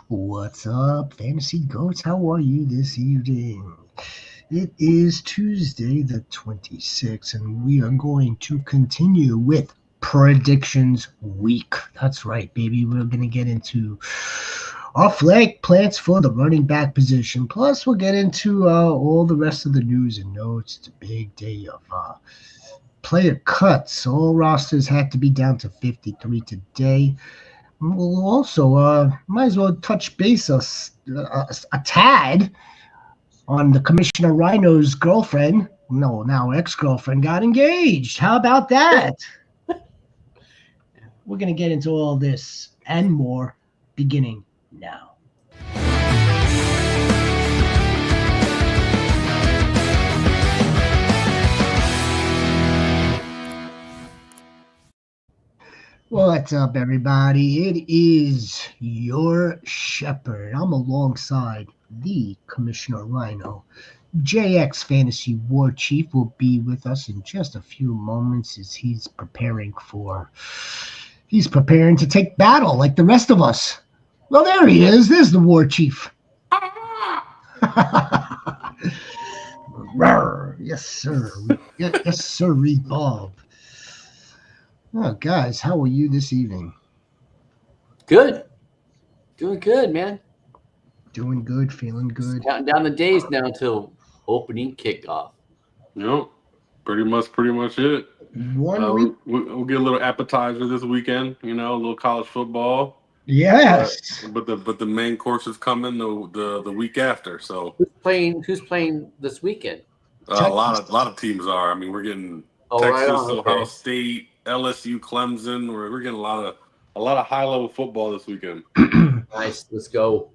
What's up, Fantasy Goats? How are you this evening? It is Tuesday the 26th, and we are going to continue with Predictions Week. That's right, baby. We're going to get into our flag plants for the running back position. Plus, we'll get into all the rest of the news and notes. It's a big day of player cuts. All rosters had to be down to 53 today. We'll also might as well touch base a tad on the Commissioner Rhino's girlfriend. No, now ex-girlfriend got engaged. How about that? We're going to get into all this and more beginning now. What's up, everybody? It is your shepherd. I'm alongside the Commissioner Rhino. JX Fantasy War Chief will be with us in just a few moments as he's preparing to take battle like the rest of us. Well, there he is. There's the War Chief. Yes, sir. Yes, sir, Bob. Oh, guys, how are you this evening? Good. Doing good, man. Doing good, feeling good. Counting down the days now until opening kickoff. Yep, pretty much it. We'll get a little appetizer this weekend. A little college football. Yes. But the main course is coming the week after. So who's playing this weekend? A lot of teams are. I mean, we're getting Texas, Ohio State, LSU, Clemson. We're getting a lot of high level football this weekend. Nice, let's go.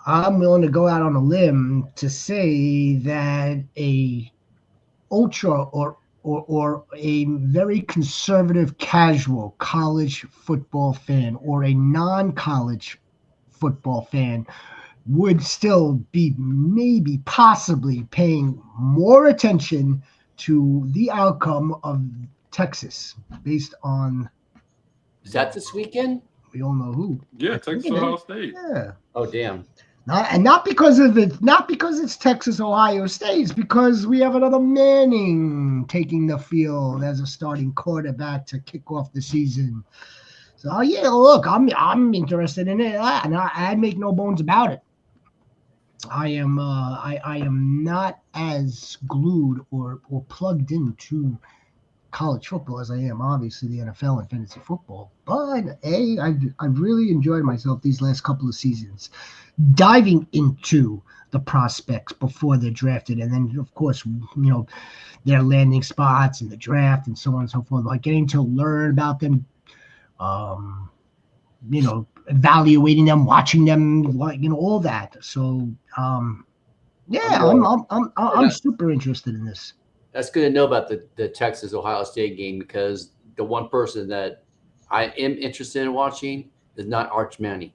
I'm willing to go out on a limb to say that a ultra or a very conservative casual college football fan or a non-college football fan would still be maybe possibly paying more attention to the outcome of Texas based on. Is that this weekend? We all know who. Yeah, Texas, Ohio State. Yeah. Oh, damn. Not because it's Texas, Ohio State. It's because we have another Manning taking the field as a starting quarterback to kick off the season. So yeah, look, I'm interested in it, and I make no bones about it. I am not as glued or plugged into college football as I am obviously the NFL and fantasy football. But I've really enjoyed myself these last couple of seasons, diving into the prospects before they're drafted, and then of course their landing spots in the draft and so on and so forth. Like getting to learn about them, evaluating them, watching them, all that. So I'm super interested in this. That's good to know about the Texas Ohio State game, because the one person that I am interested in watching is not Arch Manning.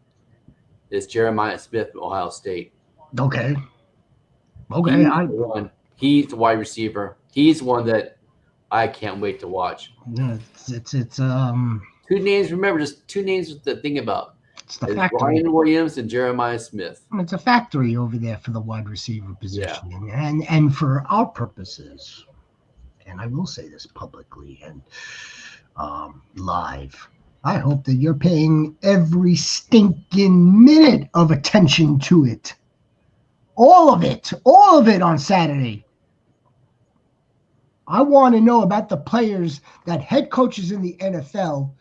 It's Jeremiah Smith from Ohio State. Okay. He's the wide receiver. He's one that I can't wait to watch. Yeah, it's two names. Remember, just two names to think about. It's the factory. Ryan Williams and Jeremiah Smith. It's a factory over there for the wide receiver position, and for our purposes. And I will say this publicly and live. I hope that you're paying every stinking minute of attention to it. All of it on Saturday. I want to know about the players that head coaches in the NFL,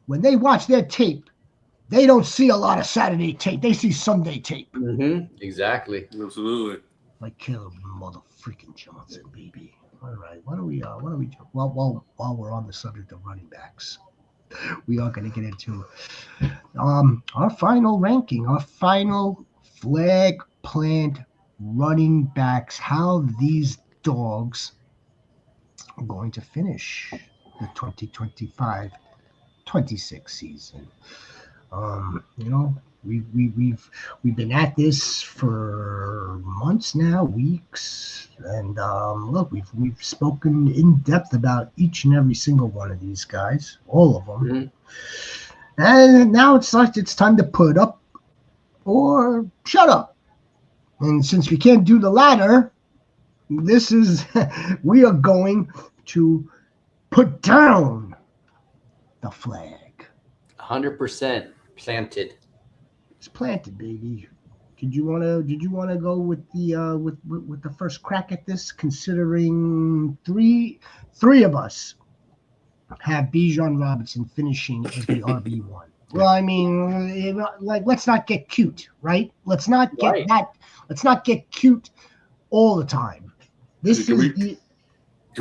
when they watch their tape, they don't see a lot of Saturday tape. They see Sunday tape. Mm-hmm. Exactly. Absolutely. Like Caleb motherfucking Johnson, baby. All right. Why don't we while we're on the subject of running backs, we are going to get into our final ranking, our final flag plant running backs, how these dogs are going to finish the 2025-26 season. We've been at this for months now, weeks, and look, we've spoken in depth about each and every single one of these guys, all of them. And now it's like it's time to put up or shut up. And since we can't do the latter, we are going to put down the flag. 100% planted. It's planted, baby. Did you want to go with the first crack at this? Considering three of us have Bijan Robinson finishing as the RB1. Well, I mean, like, let's not get cute, right? Let's not get Let's not get cute all the time. Can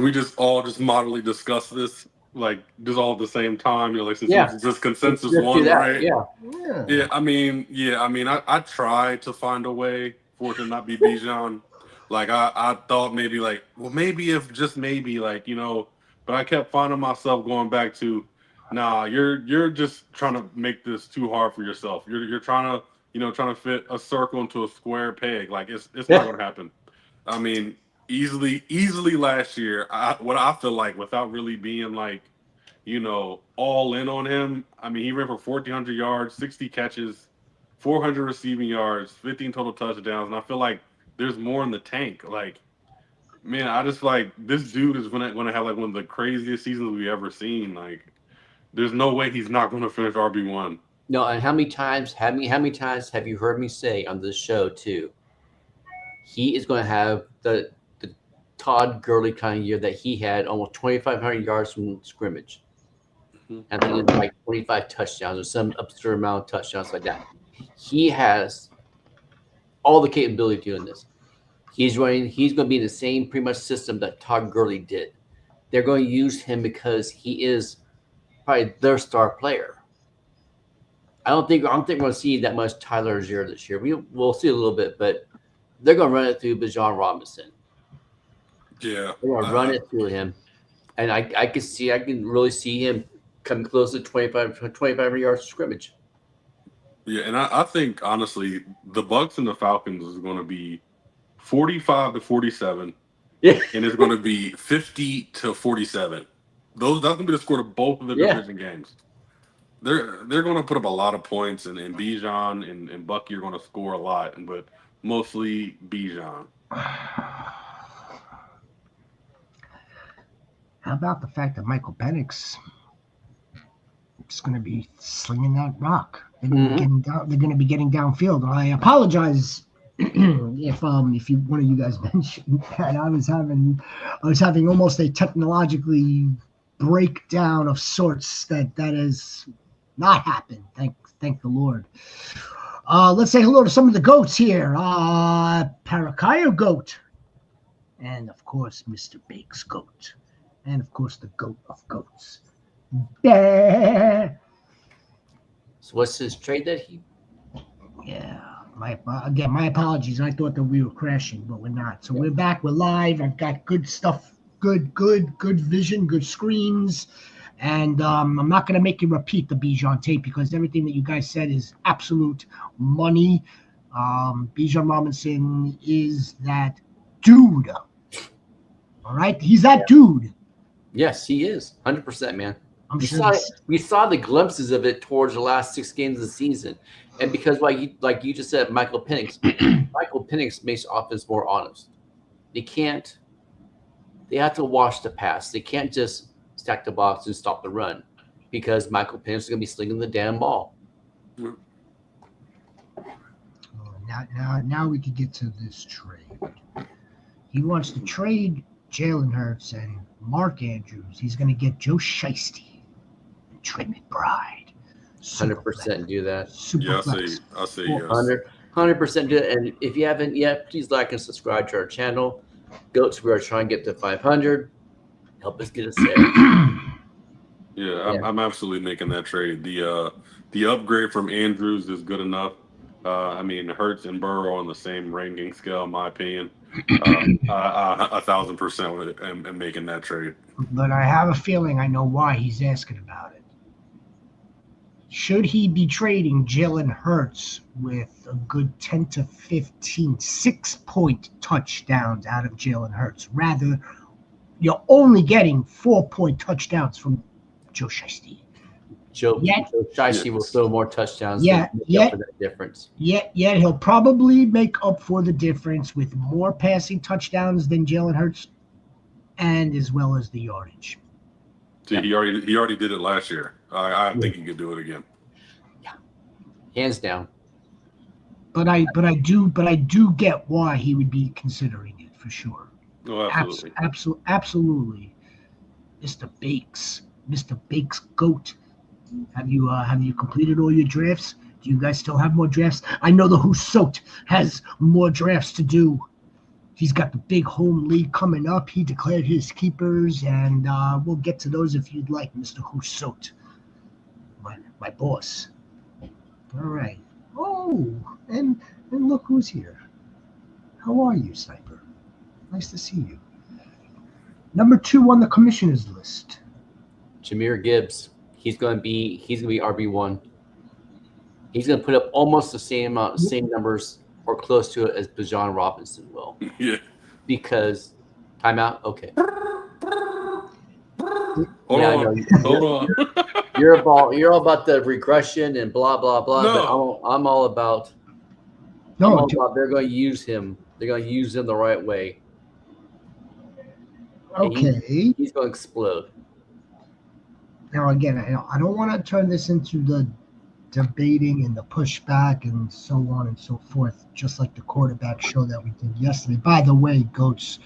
we just all just moderately discuss this, like, just all at the same time? You know, like, since this consensus one, right? Yeah. I mean, I tried to find a way for it to not be Bijan. Like, I thought maybe, like, well, maybe if just maybe, like, you know, but I kept finding myself going back to, nah, you're just trying to make this too hard for yourself. You're trying to fit a circle into a square peg. Like, it's not gonna happen. I mean, easily last year, what I feel like, without really being like, you know, all in on him. I mean, he ran for 1,400 yards, 60 catches, 400 receiving yards, 15 total touchdowns, and I feel like there's more in the tank. Like, man, I just feel like this dude is going to have like one of the craziest seasons we've ever seen. Like, there's no way he's not going to finish RB1. No, and how many times have you heard me say on this show too? He is going to have the Todd Gurley kind of year that he had, almost 2,500 yards from scrimmage. And then like 25 touchdowns or some absurd amount of touchdowns like that. He has all the capability of doing this. He's going to be in the same pretty much system that Todd Gurley did. They're going to use him because he is probably their star player. I don't think we're going to see that much Tyler Algier this year. We'll see a little bit, but they're going to run it through Bijan Robinson. Yeah. They're going to run it through him. And I can really see him coming close to 25 yards of scrimmage. Yeah, and I think, honestly, the Bucs and the Falcons is going to be 45-47. Yeah. And it's going to be 50-47. That's going to be the score of both of the division games. They're going to put up a lot of points, and Bijan and Bucky are going to score a lot, but mostly Bijan. How about the fact that Michael Penix is going to be slinging that rock? They're going to be getting downfield. I apologize if one of you guys mentioned that I was having almost a technologically breakdown of sorts that has not happened. Thank the Lord. Let's say hello to some of the goats here. Parakayo Goat, and of course Mr. Bakes Goat, and of course the goat of goats. So what's his trade that he? Yeah, my apologies. I thought that we were crashing, but we're not. So we're back. We're live. I've got good stuff. Good vision. Good screens. And I'm not going to make you repeat the Bijan tape because everything that you guys said is absolute money. Bijan Robinson is that dude. All right? He's that dude. Yes, he is. 100%, man. We saw the glimpses of it towards the last 6 games of the season. And because, like you just said, Michael Penix makes offense more honest. They have to watch the pass. They can't just stack the box and stop the run because Michael Penix is going to be slinging the damn ball. Now we can get to this trade. He wants to trade Jalen Hurts and Mark Andrews. He's going to get Joe Shiesty and Trey McBride. 100% do that. I say yes. 100% do it. And if you haven't yet, please like and subscribe to our channel. Goats, we are trying to get to 500. Help us get us there. I'm absolutely making that trade. The upgrade from Andrews is good enough. I mean, Hurts and Burrow on the same ranking scale, in my opinion. 1,000% am making that trade. But I have a feeling I know why he's asking about it. Should he be trading Jalen Hurts with a good 10 to 15 6-point touchdowns out of Jalen Hurts? Rather, you're only getting 4-point touchdowns from Joe Shiesty. Joe Shiesty will throw more touchdowns to make up for that difference. Yet he'll probably make up for the difference with more passing touchdowns than Jalen Hurts, and as well as the yardage. See, he already did it last year. I think he could do it again. Yeah, hands down. But I do get why he would be considering it for sure. Oh, absolutely. Absolutely. Mr. Bakes Goat. Have you completed all your drafts? Do you guys still have more drafts? I know the Who's Soaked has more drafts to do. He's got the big home league coming up. He declared his keepers, and we'll get to those if you'd like, Mr. Who's Soaked. My boss. All right. Oh, and look who's here. How are you, Sniper? Nice to see you. Number 2 on the commissioner's list. Jahmyr Gibbs. He's gonna be RB1. He's gonna put up almost the same numbers or close to it as Bijan Robinson will. Yeah. Because timeout. Okay. Hold on. You're all about the regression and blah blah blah. No. But I'm all about. They're going to use him. They're going to use him the right way. Okay. He's going to explode. Now again, I don't want to turn this into the debating and the pushback and so on and so forth, just like the quarterback show that we did yesterday. By the way, Goats,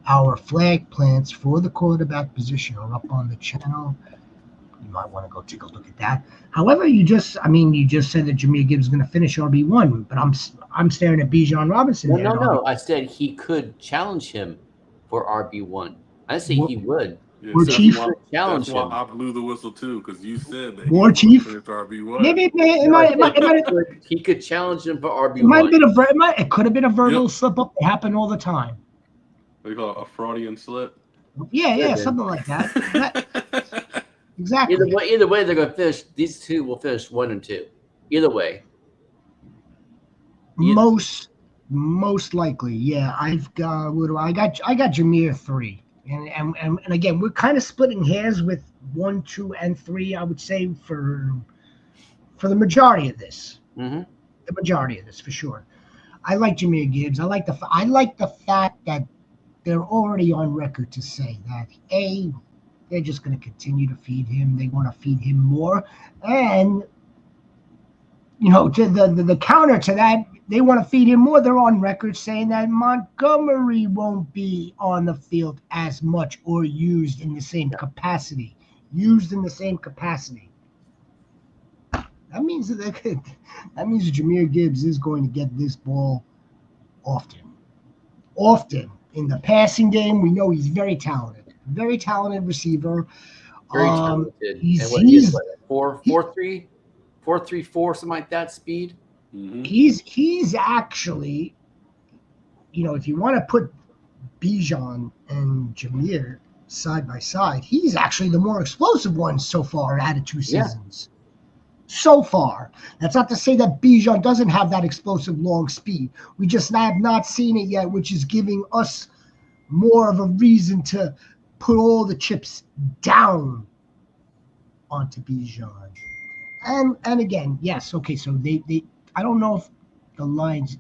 our flag plants for the quarterback position are up on the channel. You might want to go take a look at that. However, you just said that Jahmyr Gibbs is going to finish RB1, but I'm staring at Bijan Robinson. No. I said he could challenge him for RB1. I say he would. Yeah, War Chief. Challenge why him. I blew the whistle too, because you said that War Chief. RB1. Maybe he could challenge him for RB1. It could have been a verbal slip up. They happen all the time. What do you call it, a Freudian slip? Yeah, something like that. Exactly. Either way, they're going to finish. These two will finish 1 and 2. Either way. Most likely, yeah. I got Jahmyr 3, and again, we're kind of splitting hairs with 1, 2, and 3. I would say for the majority of this, the majority of this for sure. I like Jahmyr Gibbs. I like the fact that they're already on record to say that they're just going to continue to feed him. They want to feed him more. And, to the counter to that, they want to feed him more. They're on record saying that Montgomery won't be on the field as much or used in the same capacity. That means Jahmyr Gibbs is going to get this ball often. In the passing game, we know he's very talented receiver. Very talented. He's 4.3, 4.34, something like that speed. Mm-hmm. He's actually, if you want to put Bijan and Jahmyr side by side, he's actually the more explosive one so far out of 2 seasons. So far. That's not to say that Bijan doesn't have that explosive long speed. We just have not seen it yet, which is giving us more of a reason to put all the chips down onto Bijan. And again, yes, okay, so they I don't know if the Lions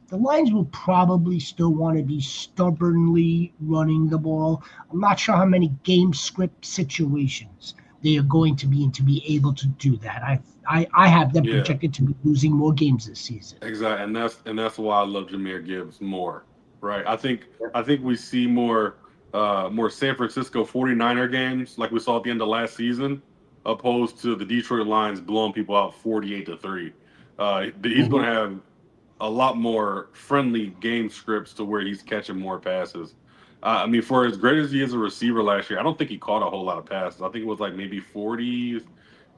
will probably still want to be stubbornly running the ball. I'm not sure how many game script situations they are going to be in to be able to do that. I have them projected to be losing more games this season. Exactly, and that's why I love Jahmyr Gibbs more, right? I think we see more San Francisco 49er games like we saw at the end of last season, opposed to the Detroit Lions blowing people out 48-3. He's going to have a lot more friendly game scripts to where he's catching more passes. For as great as he is a receiver last year, I don't think he caught a whole lot of passes. I think it was like maybe 40s,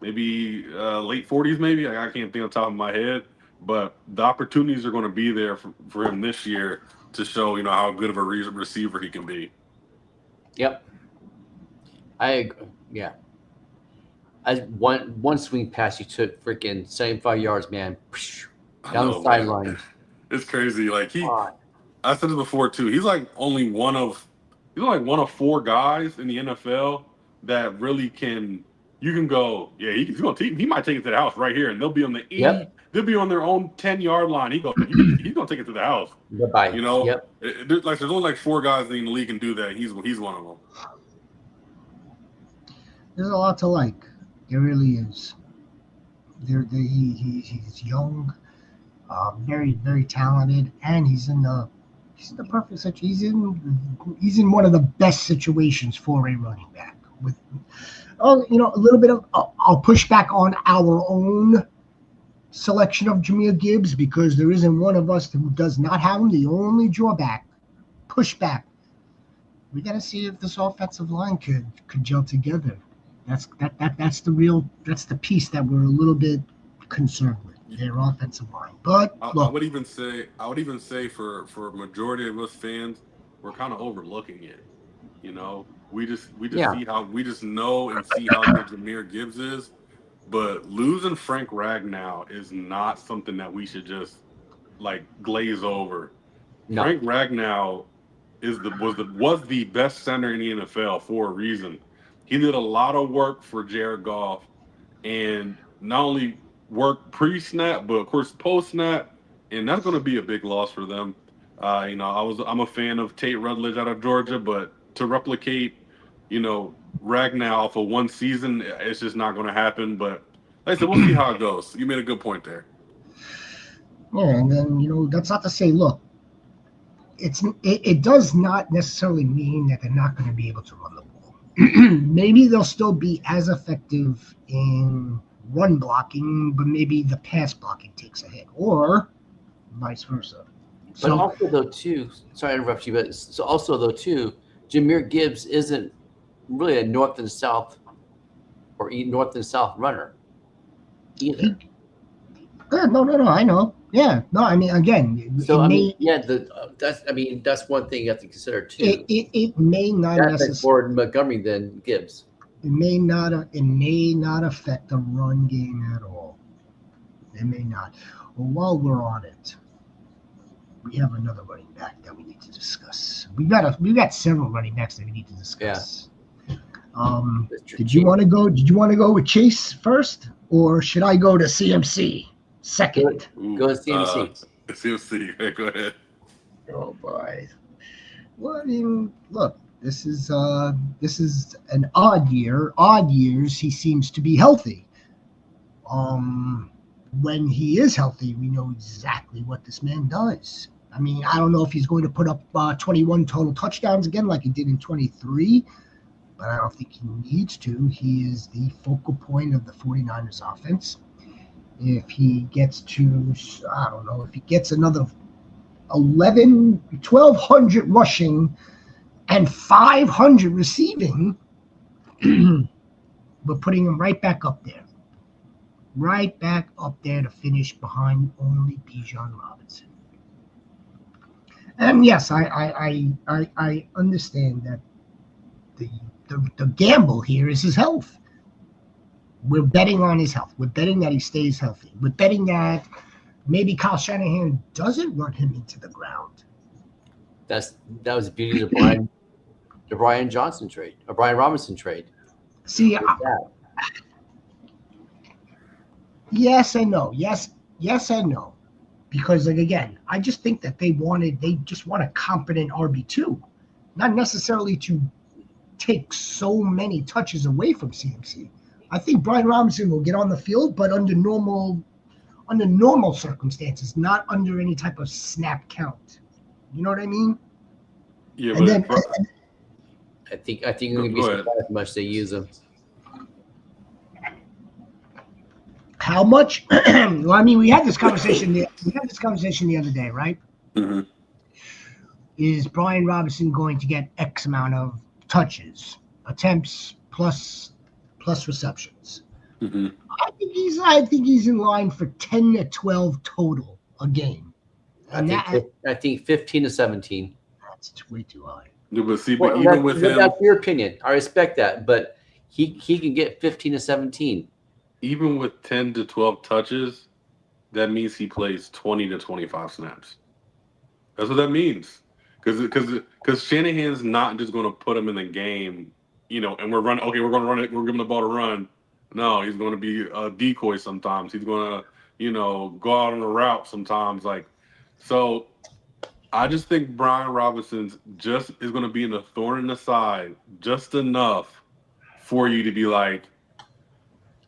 maybe late 40s, maybe. I can't think on top of my head. But the opportunities are going to be there for him this year to show, how good of a receiver he can be. Yep. I agree. Yeah. One swing pass, he took freaking 75 yards, man. Down the sideline. It's crazy. Like I said it before too. He's like only one of 4 guys in the NFL that really can you can go, yeah, he might take it to the house right here, and they'll be on the 80, Yep. they'll be on their own 10-yard line. He's gonna take it to the house. Bye-bye. You know, Yep. there's only like 4 guys in the league can do that. He's one of them. There's a lot to like. There really is. He's young, very very talented, and he's in the perfect situation. He's in one of the best situations for a running back. With a little bit of I'll push back on our own selection of Jahmyr Gibbs because there isn't one of us who does not have him. The only drawback, pushback. We got to see if this offensive line could gel together. That's the piece that we're a little bit concerned with, their offensive line. But look, I would even say for a majority of us fans, we're kind of overlooking it. You know, we just know and see how good Jahmyr Gibbs is, but losing Frank Ragnow is not something that we should just like glaze over. No. Frank Ragnow was the best center in the NFL for a reason. He did a lot of work for Jared Goff, and not only work pre-snap, but of course post-snap, and that's going to be a big loss for them. I'm a fan of Tate Rutledge out of Georgia, but to replicate, Ragnow off of one season, it's just not going to happen. But like I said, we'll see how it goes. You made a good point there. Yeah, and then that's not to say, look, it does not necessarily mean that they're not going to be able to run the ball. Maybe they'll still be as effective in run blocking, but maybe the pass blocking takes a hit, or vice versa. But also, though, too, sorry to interrupt you, but so also, though, too, Jahmyr Gibbs isn't really a north and south runner either. No, I know. Yeah, no, I mean, again. So that's one thing you have to consider too. It may not necessarily more Montgomery than Gibbs. It may not affect the run game at all. It may not. Well, while we're on it, we have another running back that we need to discuss. We've got several running backs that we need to discuss. Yeah. Did you want to go with Chase first, or should I go to CMC second? Go to CMC. CMC. Go ahead. Oh boy. Well, I mean, look, this is an odd year. Odd years, he seems to be healthy. When he is healthy, we know exactly what this man does. I mean, I don't know if he's going to put up 21 total touchdowns again like he did in 23, but I don't think he needs to. He is the focal point of the 49ers offense. If he gets to, I don't know, if he gets another 1,200 rushing and 500 receiving, we're putting him right back up there. Right back up there to finish behind only Bijan Robinson. And yes, I understand that the gamble here is his health. We're betting on his health. We're betting that he stays healthy. We're betting that maybe Kyle Shanahan doesn't run him into the ground. That was the beauty of the Brian Johnson trade, or Brian Robinson trade. See, yes and no. Yes and no. Because, like, again, I just think that they just want a competent RB2, not necessarily to take so many touches away from CMC. I think Brian Robinson will get on the field, but under normal circumstances, not under any type of snap count. You know what I mean? Yeah, I think you're going to be surprised how much they use him. How much? Well, I mean, we had this conversation the other day, right? Mm-hmm. Is Brian Robinson going to get X amount of touches, attempts plus receptions? Mm-hmm. I think he's in line for 10 to 12 total a game. And I think 15 to 17. That's way too high. Yeah, but even with him, that's your opinion. I respect that, but he can get 15 to 17. Even with 10 to 12 touches, that means he plays 20 to 25 snaps. That's what that means. Because Shanahan's not just going to put him in the game, and we're running. Okay, we're going to run it. We're giving the ball to run. No, he's going to be a decoy sometimes. He's going to, go out on a route sometimes. So I just think Brian Robinson's just is going to be in a thorn in the side just enough for you to be like,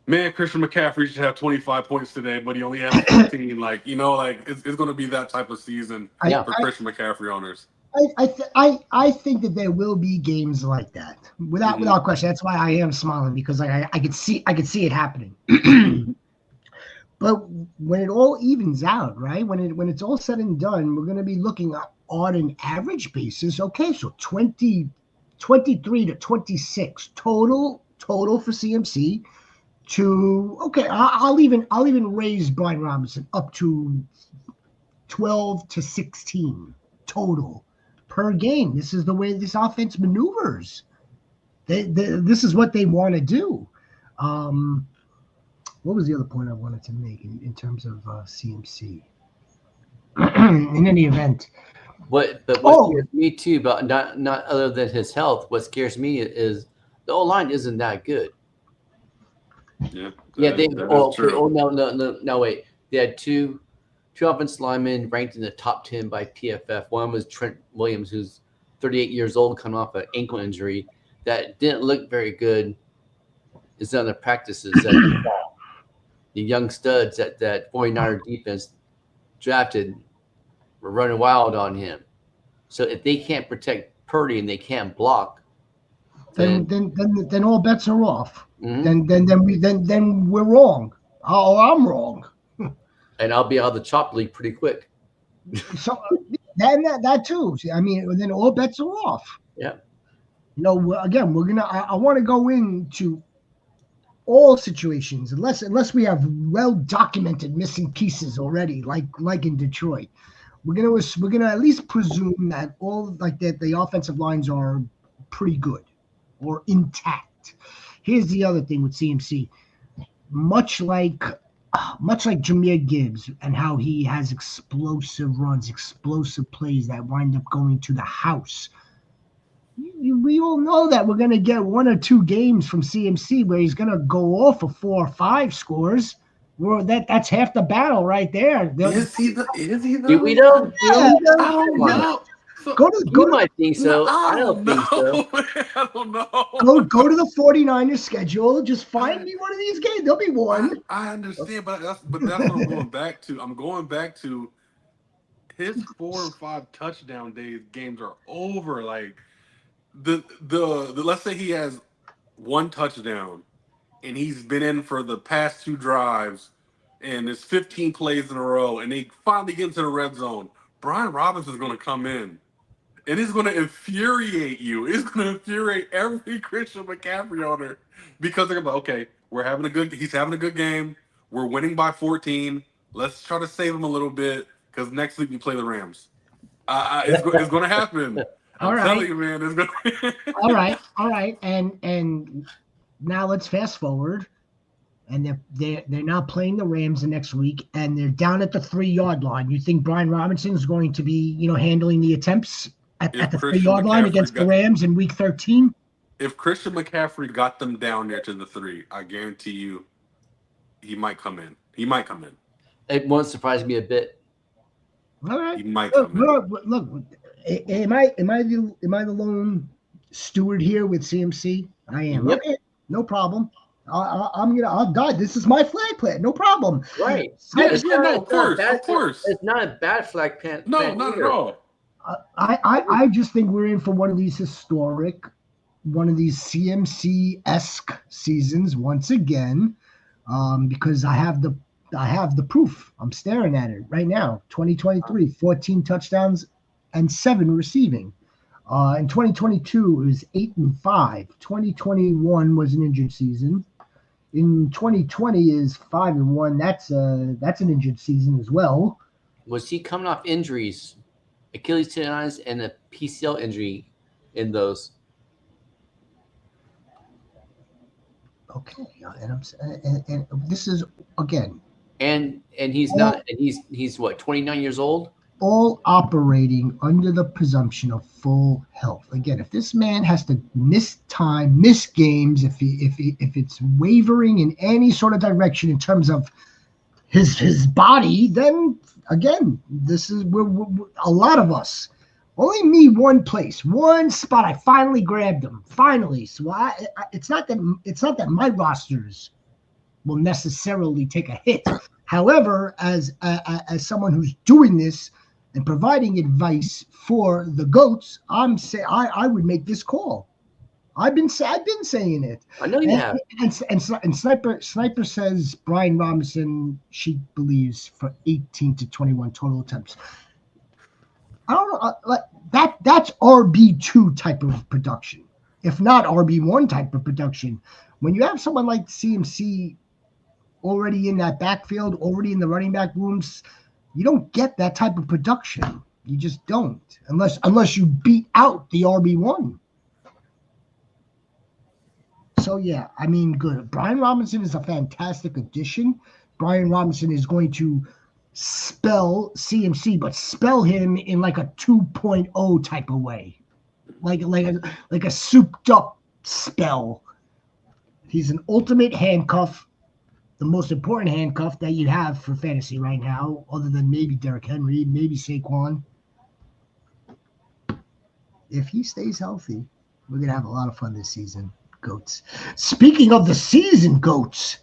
man, Christian McCaffrey should have 25 points today, but he only has 14. It's going to be that type of season for Christian McCaffrey owners. I think that there will be games like that without question. That's why I am smiling, because I could see it happening. But when it all evens out, right? When it's all said and done, we're going to be looking at, on an average basis. Okay, so 23 to 26 total for CMC. I'll even raise Brian Robinson up to 12 to 16 total per game. This is the way this offense maneuvers. This is what they want to do. What was the other point I wanted to make in terms of CMC? In any event. What scares me too, but not other than his health, what scares me is the O-line isn't that good. Yeah. No, wait. They had two offensive linemen ranked in the top 10 by PFF. One was Trent Williams, who's 38 years old, coming off an ankle injury that didn't look very good. Is on the practices that the young studs that 49er defense drafted were running wild on him. So if they can't protect Purdy and they can't block, then all bets are off. Mm-hmm. Then we're wrong. Oh, I'm wrong. And I'll be out of the chop league pretty quick. So that too. I mean, then all bets are off. Yeah. Again, I want to go into all situations, unless we have well documented missing pieces already, like in Detroit. We're gonna at least presume that the offensive lines are pretty good or intact. Here's the other thing with CMC, much like Jahmyr Gibbs, and how he has explosive runs, explosive plays that wind up going to the house. We all know that we're going to get one or two games from CMC where he's going to go off for 4 or 5 scores. That's half the battle right there. Is he though? Do we know? I don't know. You might think so. I don't think so. I don't know. Go to the 49ers schedule. Just find me one of these games. There'll be one. I understand, but that's what I'm going back to. I'm going back to his 4 or 5 touchdown games are over. Like the let's say he has 1 touchdown and he's been in for the past 2 drives and it's 15 plays in a row and they finally get into the red zone. Brian Robinson's going to come in. And it's going to infuriate you. It's going to infuriate every Christian McCaffrey owner because they're going to be, okay, he's having a good game. We're winning by 14. Let's try to save him a little bit because next week we play the Rams. It's going to happen. I'm telling you, man. It's going All right. And now let's fast forward. And they're now playing the Rams the next week, and they're down at the 3-yard line. You think Brian Robinson is going to be, handling the attempts at the 3-yard line against the Rams in Week 13? If Christian McCaffrey got them down there to the 3, I guarantee you, he might come in. It won't surprise me a bit. All right. He might come in. Look, am I the lone steward here with CMC? I am. Yep. Okay, no problem. I'll die. This is my flag plant. No problem. Right. Of course. It's not a bad flag plant. No, not at all. I just think we're in for one of these CMC-esque seasons once again, because I have the proof. I'm staring at it right now. 2023, 14 touchdowns and 7 receiving. In 2022, it was 8-5. 2021 was an injured season. In 2020 is 5-1. That's an injured season as well. Was he coming off injuries, Achilles tendonitis and a PCL injury in those? Okay, and this is again. And he's not. And he's what, 29 years old? all operating under the presumption of full health. Again, if this man has to miss time, miss games, if it's wavering in any sort of direction in terms of his body, then again, this is we're a lot of us. Only me, one place, one spot. I finally grabbed him. Finally, so it's not that my rosters will necessarily take a hit. However, as someone who's doing this and providing advice for the goats, I would make this call. I've been saying it. I know you have. And Sniper says Brian Robinson, she believes, for 18 to 21 total attempts. I don't know. That's RB2 type of production, if not RB1 type of production. When you have someone like CMC already in that backfield, already in the running back rooms, you don't get that type of production. You just don't, unless you beat out the RB1. So yeah, I mean, good. Brian Robinson is a fantastic addition. Brian Robinson is going to spell CMC, but spell him in like a 2.0 type of way, like a souped up spell. He's an ultimate handcuff, the most important handcuff that you have for fantasy right now, other than maybe Derrick Henry, maybe Saquon. If he stays healthy, we're gonna have a lot of fun this season, goats. Speaking of the season, goats.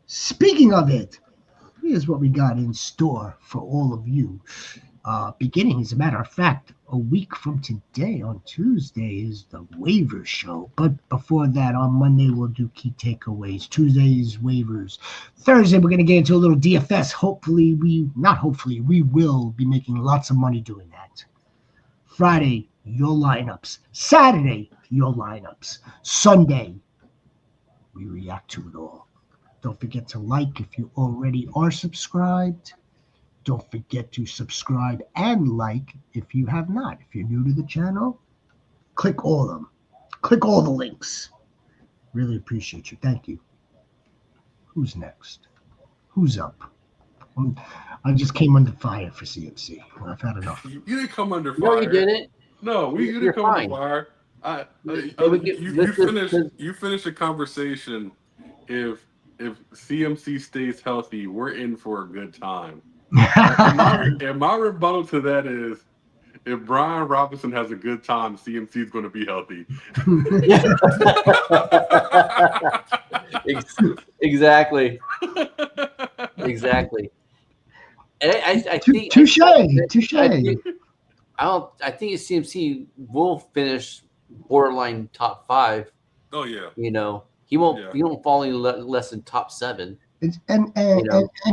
Speaking of it, here's what we got in store for all of you. Beginning, as a matter of fact, a week from today on Tuesday is the waiver show. But before that, on Monday, we'll do key takeaways. Tuesday is waivers. Thursday, we're going to get into a little DFS. We will be making lots of money doing that. Friday, your lineups. Saturday, your lineups. Sunday, we react to it all. Don't forget to like if you already are subscribed. Don't forget to subscribe and like if you have not. If you're new to the channel, click all of them. Click all the links. Really appreciate you. Thank you. Who's next? Who's up? I just came under fire for CMC. I've had enough. You didn't come under fire. No, you didn't. No, you didn't come under fire. You finished the conversation. If CMC stays healthy, we're in for a good time. And my rebuttal to that is, if Brian Robinson has a good time, CMC is going to be healthy. Exactly. And I think touche. I think CMC will finish borderline top 5. Oh yeah. He won't fall any less than top 7. And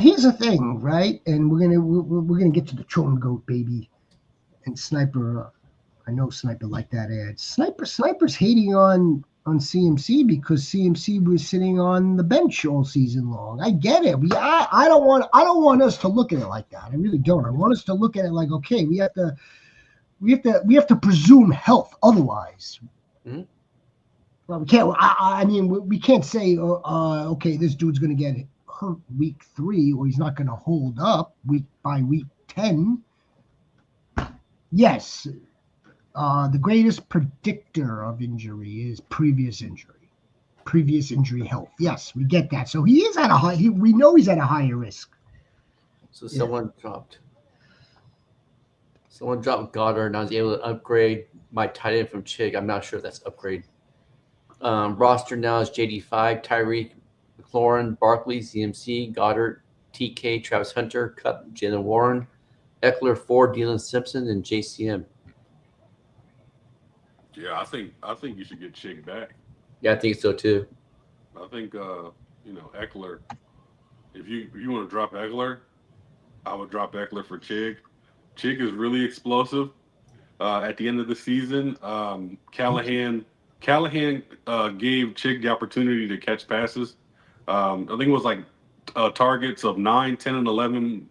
here's the thing, right? And we're gonna get to the Tron Goat, baby. And Sniper, I know Sniper liked that ad. Sniper's hating on CMC because CMC was sitting on the bench all season long. I get it. I don't want us to look at it like that. I really don't. I want us to look at it like, okay, we have to presume health. Otherwise, well, we can't. I mean, we can't say, okay, this dude's gonna get hurt week 3, or he's not gonna hold up by week 10. Yes. The greatest predictor of injury is previous injury health. Yes, we get that. So he is at a high. We know he's at a higher risk. So someone dropped Goddard, and I was able to upgrade my tight end from Chig. I'm not sure if that's upgrade. Roster now is JD5, Tyreek, McLaurin, Barkley, CMC, Goddard, TK, Travis Hunter, Kupp, Jalen Warren, Eckler, Ford, Dylan Simpson, and JCM. Yeah, I think you should get Chig back. Yeah, I think so too. I think Eckler. If you want to drop Eckler, I would drop Eckler for Chig. Chig is really explosive. At the end of the season, Callahan gave Chig the opportunity to catch passes. I think it was like targets of 9, 10, and 11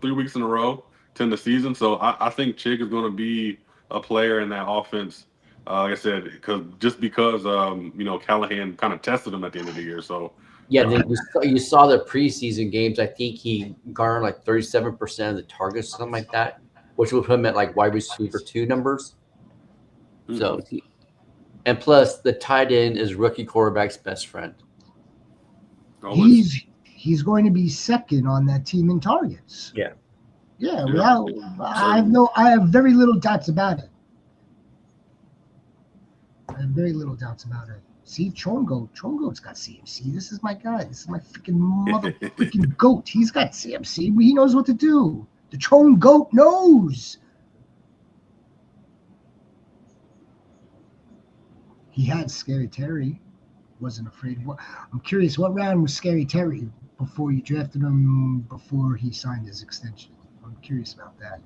3 weeks in a row to end the season. So I think Chig is going to be a player in that offense. Like I said, because Callahan kind of tested him at the end of the year. So yeah, you saw the preseason games. I think he garnered like 37% of the targets, something like that. which will put him at like wide receiver 2 numbers. Mhm. So, and plus the tight end is rookie quarterback's best friend. Always. He's going to be second on that team in targets. Yeah. Yeah, Yeah, I have very little doubts about it. I have very little doubts about it. See, Chongo's got CMC. This is my guy. This is my freaking mother freaking goat. He's got CMC. He knows what to do. The Chong goat knows. He had Scary Terry. Wasn't afraid. I'm curious, what round was Scary Terry before you drafted him, before he signed his extension? I'm curious about that.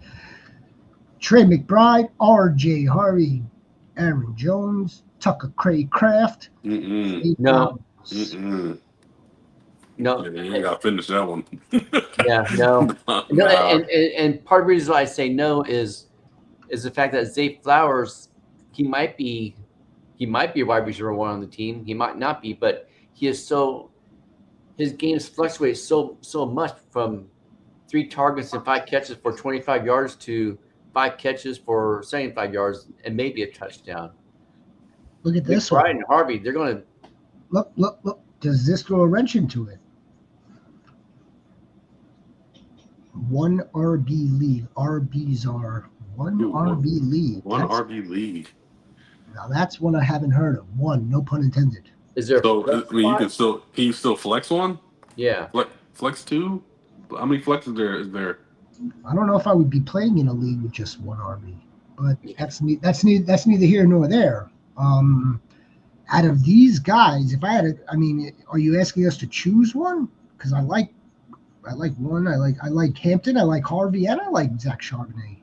Trey McBride, R.J. Harvey, Aaron Jones, Tucker Craft. No. No. Yeah, you gotta finish that one. Yeah, no. Nah. No, and part of the reason why I say no is the fact that Zay Flowers, he might be a wide receiver 1 on the team. He might not be, but his games fluctuate so much from 3 targets and 5 catches for 25 yards to 5 catches for 75 yards and maybe a touchdown. Look at this Brian one. and Harvey, they're going to Look. Does this throw a wrench into it? 1 RB league. RBs are 1 RB league. One RB league. Now that's one I haven't heard of. 1, no pun intended. Is there? So I mean, can you still flex 1? Yeah. Flex 2? How many flexes is there? I don't know if I would be playing in a league with just 1 RB, but that's neither here nor there. Out of these guys, if I had are you asking us to choose one? Because I like one. I like Hampton. I like Harvey, and I like Zach Charbonnet.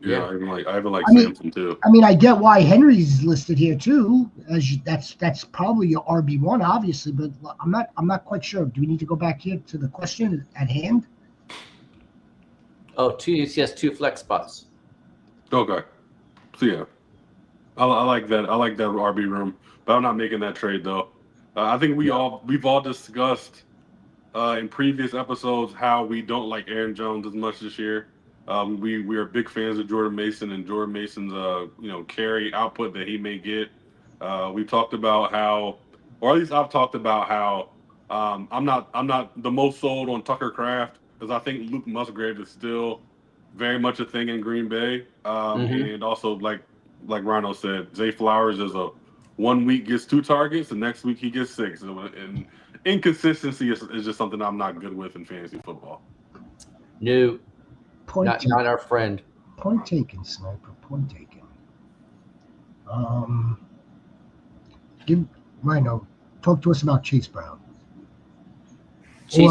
Yeah, I even like I mean- Samson too. I get why Henry's listed here too. That's probably your RB1, obviously, but I'm not quite sure. Do we need to go back here to the question at hand? Oh, he has 2 flex spots. Okay. So yeah, I like that. I like that RB room, but I'm not making that trade though. I think we've all discussed in previous episodes how we don't like Aaron Jones as much this year. We are big fans of Jordan Mason and Jordan Mason's carry output that he may get. We've talked about how, or at least I've talked about how I'm not the most sold on Tucker Craft because I think Luke Musgrave is still very much a thing in Green Bay. And also like Rhino said, Zay Flowers is a 1 week gets 2 targets, the next week he gets 6. And inconsistency is just something I'm not good with in fantasy football. No, Point taken. not our friend. Point taken, Sniper. Point taken. Talk to us about Chase Brown.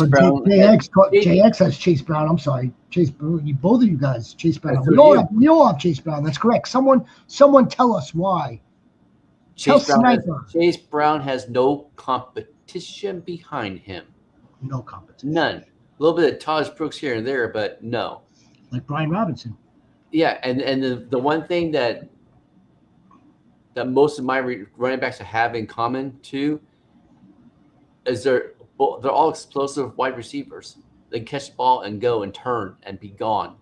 Brown. JX has Chase Brown. I'm sorry, Chase. Both of you guys, Chase Brown. We all have Chase Brown. That's correct. Someone tell us why. Chase Brown has no competition behind him. No competition. None. A little bit of Taj Brooks here and there, but no. Like Brian Robinson. Yeah, and the one thing that most of my running backs have in common too is they're all explosive wide receivers. They catch the ball and go and turn and be gone.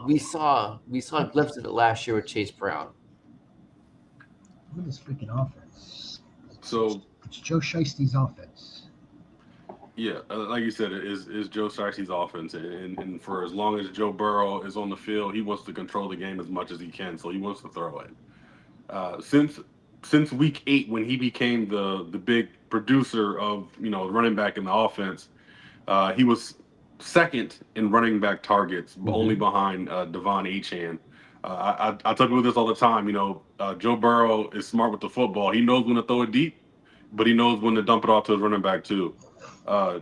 We saw a glimpse of it last year with Chase Brown. Look at this freaking offense. So it's Joe Shiesty's offense. Yeah, like you said, it is Joe Shiesty's offense, and for as long as Joe Burrow is on the field, he wants to control the game as much as he can, so he wants to throw it. Since week 8, when he became the big producer of running back in the offense, he was second in running back targets, only behind Devon Achane. I tell people this all the time. Joe Burrow is smart with the football. He knows when to throw it deep, but he knows when to dump it off to his running back too.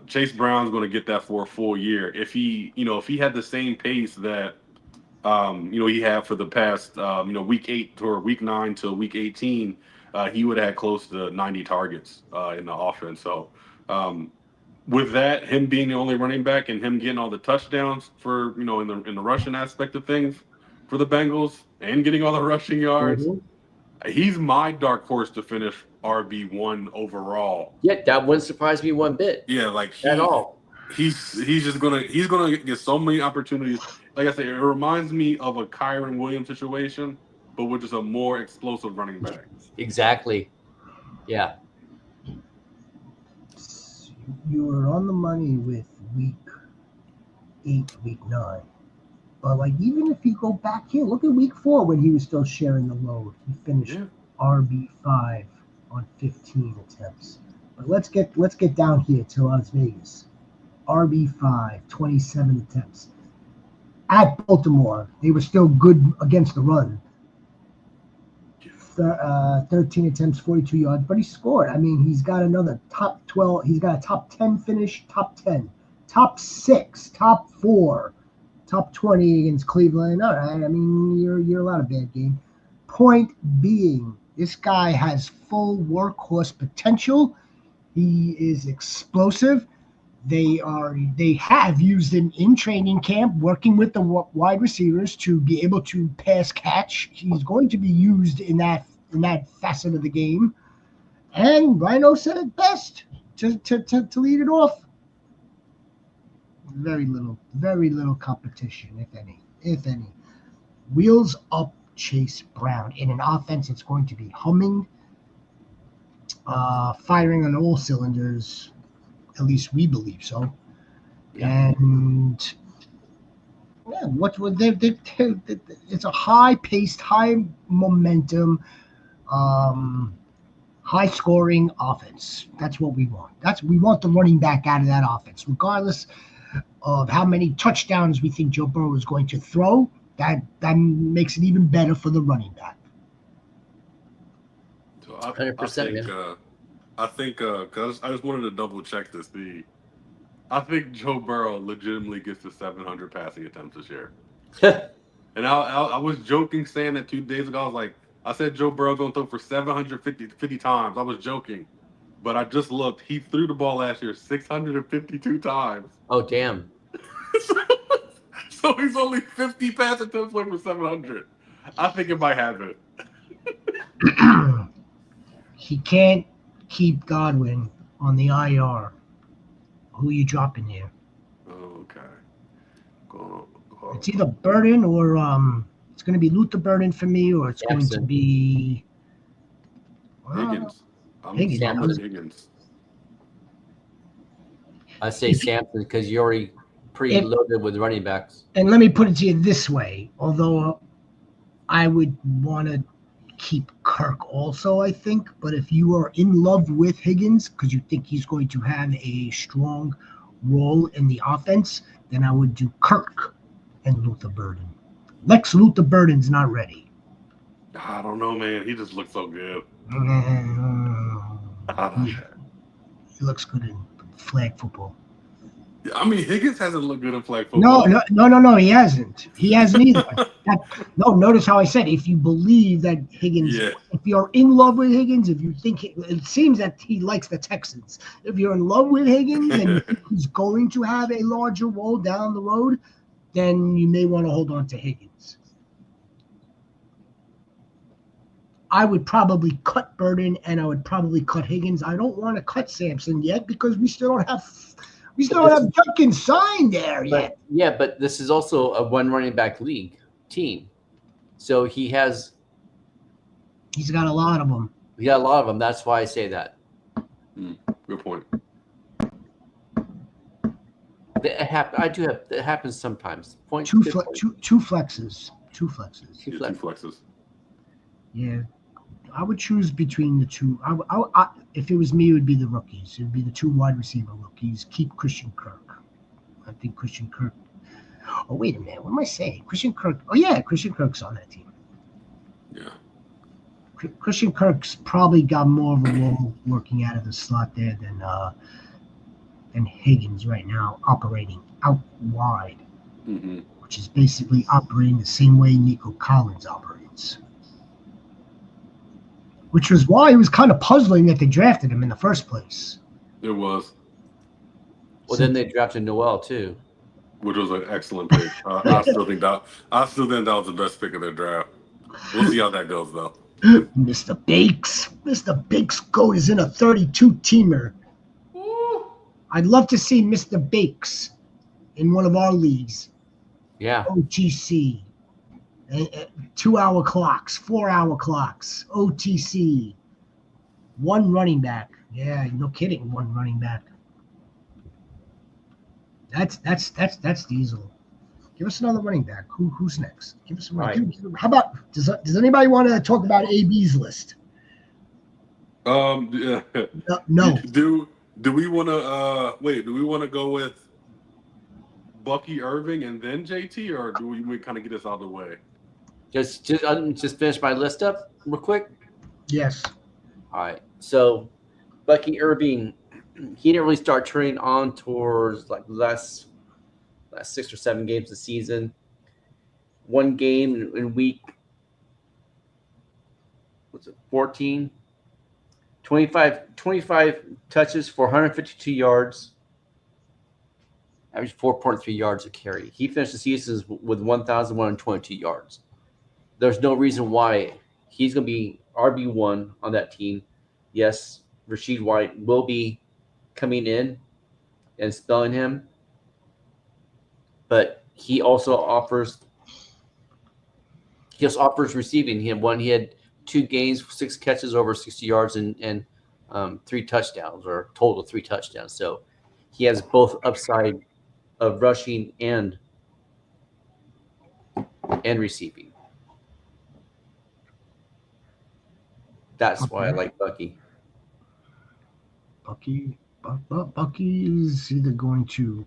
Chase Brown's going to get that for a full year. If he had the same pace that he had for the past week 8 or week 9 to week 18, he would have had close to 90 targets in the offense. So with that, him being the only running back and him getting all the touchdowns for in the rushing aspect of things for the Bengals and getting all the rushing yards, he's my dark horse to finish RB1 overall. Yeah, that wouldn't surprise me one bit. Yeah, like at all. he's just gonna get so many opportunities. Like I said, it reminds me of a Kyron Williams situation, but with just a more explosive running back. Exactly. Yeah. You were on the money with week 8, week 9. But like, even if you go back here, look at week 4 when he was still sharing the load. He finished RB5 on 15 attempts. But let's get down here to Las Vegas. RB5, 27 attempts. At Baltimore, they were still good against the run. 13 attempts, 42 yards, but he scored. I mean, he's got another top 12. He's got a top 10 finish, top 10, top 6, top 4, top 20 against Cleveland. All right, I mean, you're a lot of bad game. Point being, this guy has full workhorse potential. He is explosive. They have used him in training camp, working with the wide receivers to be able to pass catch. He's going to be used in that facet of the game. And Rhino said it best to lead it off. Very little competition, if any. Wheels up Chase Brown in an offense that's going to be humming, firing on all cylinders. At least we believe so. Yeah. And yeah, it's a high-paced, high momentum, high-scoring offense. That's what we want. We want the running back out of that offense, regardless of how many touchdowns we think Joe Burrow is going to throw. That makes it even better for the running back. So 100%. I think because I just wanted to double check this. I think Joe Burrow legitimately gets to 700 passing attempts this year. And I was joking saying that 2 days ago. I said Joe Burrow going to throw for 750 times. I was joking. But I just looked. He threw the ball last year 652 times. Oh, damn. So he's only 50 pass attempts away from 700. I think it might happen. He can't keep Godwin on the IR. Who are you dropping there? Okay. Go. It's either Burden or it's going to be Luther Burden for me, or it's going to be Higgins. Higgins. I say Sampson because you're already pretty loaded with running backs. And let me put it to you this way, although I would want to keep Kirk also, I think. But if you are in love with Higgins because you think he's going to have a strong role in the offense, then I would do Kirk and Luther Burden. Lex Luther Burden's not ready. I don't know, man. He just looks so good. He looks good in flag football. I mean, Higgins hasn't looked good in flag football. No, he hasn't. He hasn't either. Notice how I said if you believe that Higgins, if you're in love with Higgins, if you think it seems that he likes the Texans. If you're in love with Higgins and he's going to have a larger role down the road, then you may want to hold on to Higgins. I would probably cut Burden and I would probably cut Higgins. I don't want to cut Sampson yet because we still don't have Judkins signed there yet. Yeah, but this is also a one running back league team. So he's got a lot of them. He got a lot of them. That's why I say that. Good point. It happens sometimes. Two flexes. Two flexes. Yeah. I would choose between the two. If it was me, it would be the rookies. It would be the two wide receiver rookies. Keep Christian Kirk. I think Christian Kirk. Oh, wait a minute. What am I saying? Christian Kirk. Oh, yeah. Christian Kirk's on that team. Yeah. Christian Kirk's probably got more of a role working out of the slot there than Higgins right now, operating out wide, which is basically operating the same way Nico Collins operates. Which was why it was kind of puzzling that they drafted him in the first place. It was. Well, then they drafted Noel too, which was an excellent pick. I still think that was the best pick of their draft. We'll see how that goes, though. Mr. Bakes goat is in a 32-teamer. I'd love to see Mr. Bakes in one of our leagues. Yeah. OTC. 2-hour clocks, 4-hour clocks, OTC. One running back. Yeah, no kidding. One running back. That's Diesel. Give us another running back. Who's next? Give us a running. Right. How about does anybody want to talk about AB's list? Yeah. No. Do we want to wait? Do we want to go with Bucky Irving and then JT, or do we kind of get this out of the way? Just finish my list up real quick. Yes. All right. So Bucky Irving, he didn't really start turning on towards like last 6 or 7 games of the season. One game in week, what's it, 14? 25 touches for 152 yards, average 4.3 yards a carry. He finished the season with 1,122 yards. There's no reason why he's going to be RB1 on that team. Yes, Rashid White will be coming in and spelling him, but he also offers receiving him. One, he had 2 games, 6 catches over 60 yards, and 3 touchdowns, or total 3 touchdowns. So he has both upside of rushing and receiving. That's why I like Bucky. Bucky is either going to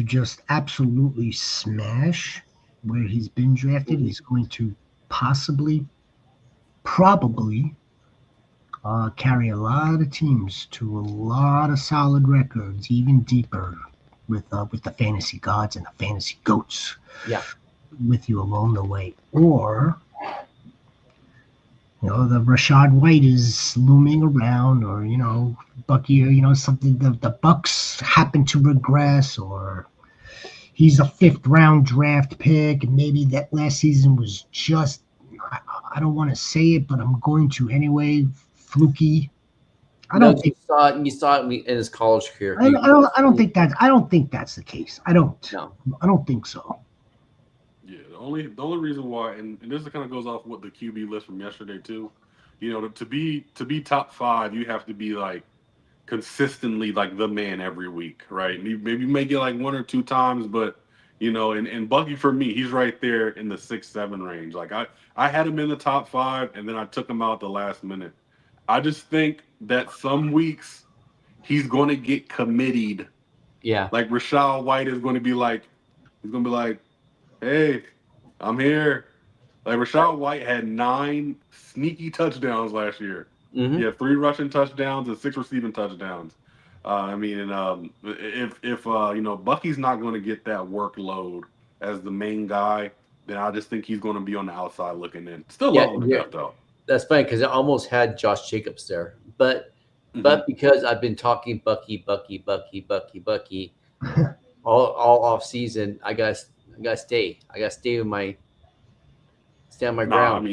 just absolutely smash where he's been drafted. He's going to probably carry a lot of teams to a lot of solid records, even deeper with the fantasy gods and the fantasy goats. Yeah. With you along the way, or the Rashad White is looming around, or Bucky, or something. The Bucks happen to regress, or he's a 5th round draft pick, and maybe that last season was just, I don't want to say it, but I'm going to anyway, fluky. You saw it in his college career. I don't think that's the case. I don't think so. Yeah, the only reason why, and this kind of goes off what the QB list from yesterday too. To be top 5, you have to be like consistently like the man every week, right? Maybe you may get like 1 or 2 times, but and Bucky for me, he's right there in the 6-7 range. Like I had him in the top 5, and then I took him out the last minute. I just think that some weeks he's going to get committed. Yeah. Like Rashad White is going to be like, hey, I'm here. Like Rashad White had 9 sneaky touchdowns last year. Mm-hmm. He had 3 rushing touchdowns and 6 receiving touchdowns. If Bucky's not going to get that workload as the main guy, then I just think he's going to be on the outside looking in. Still love him to death though. That's funny because I almost had Josh Jacobs there, but because I've been talking Bucky all off season, I gotta stay. I gotta stay on my ground.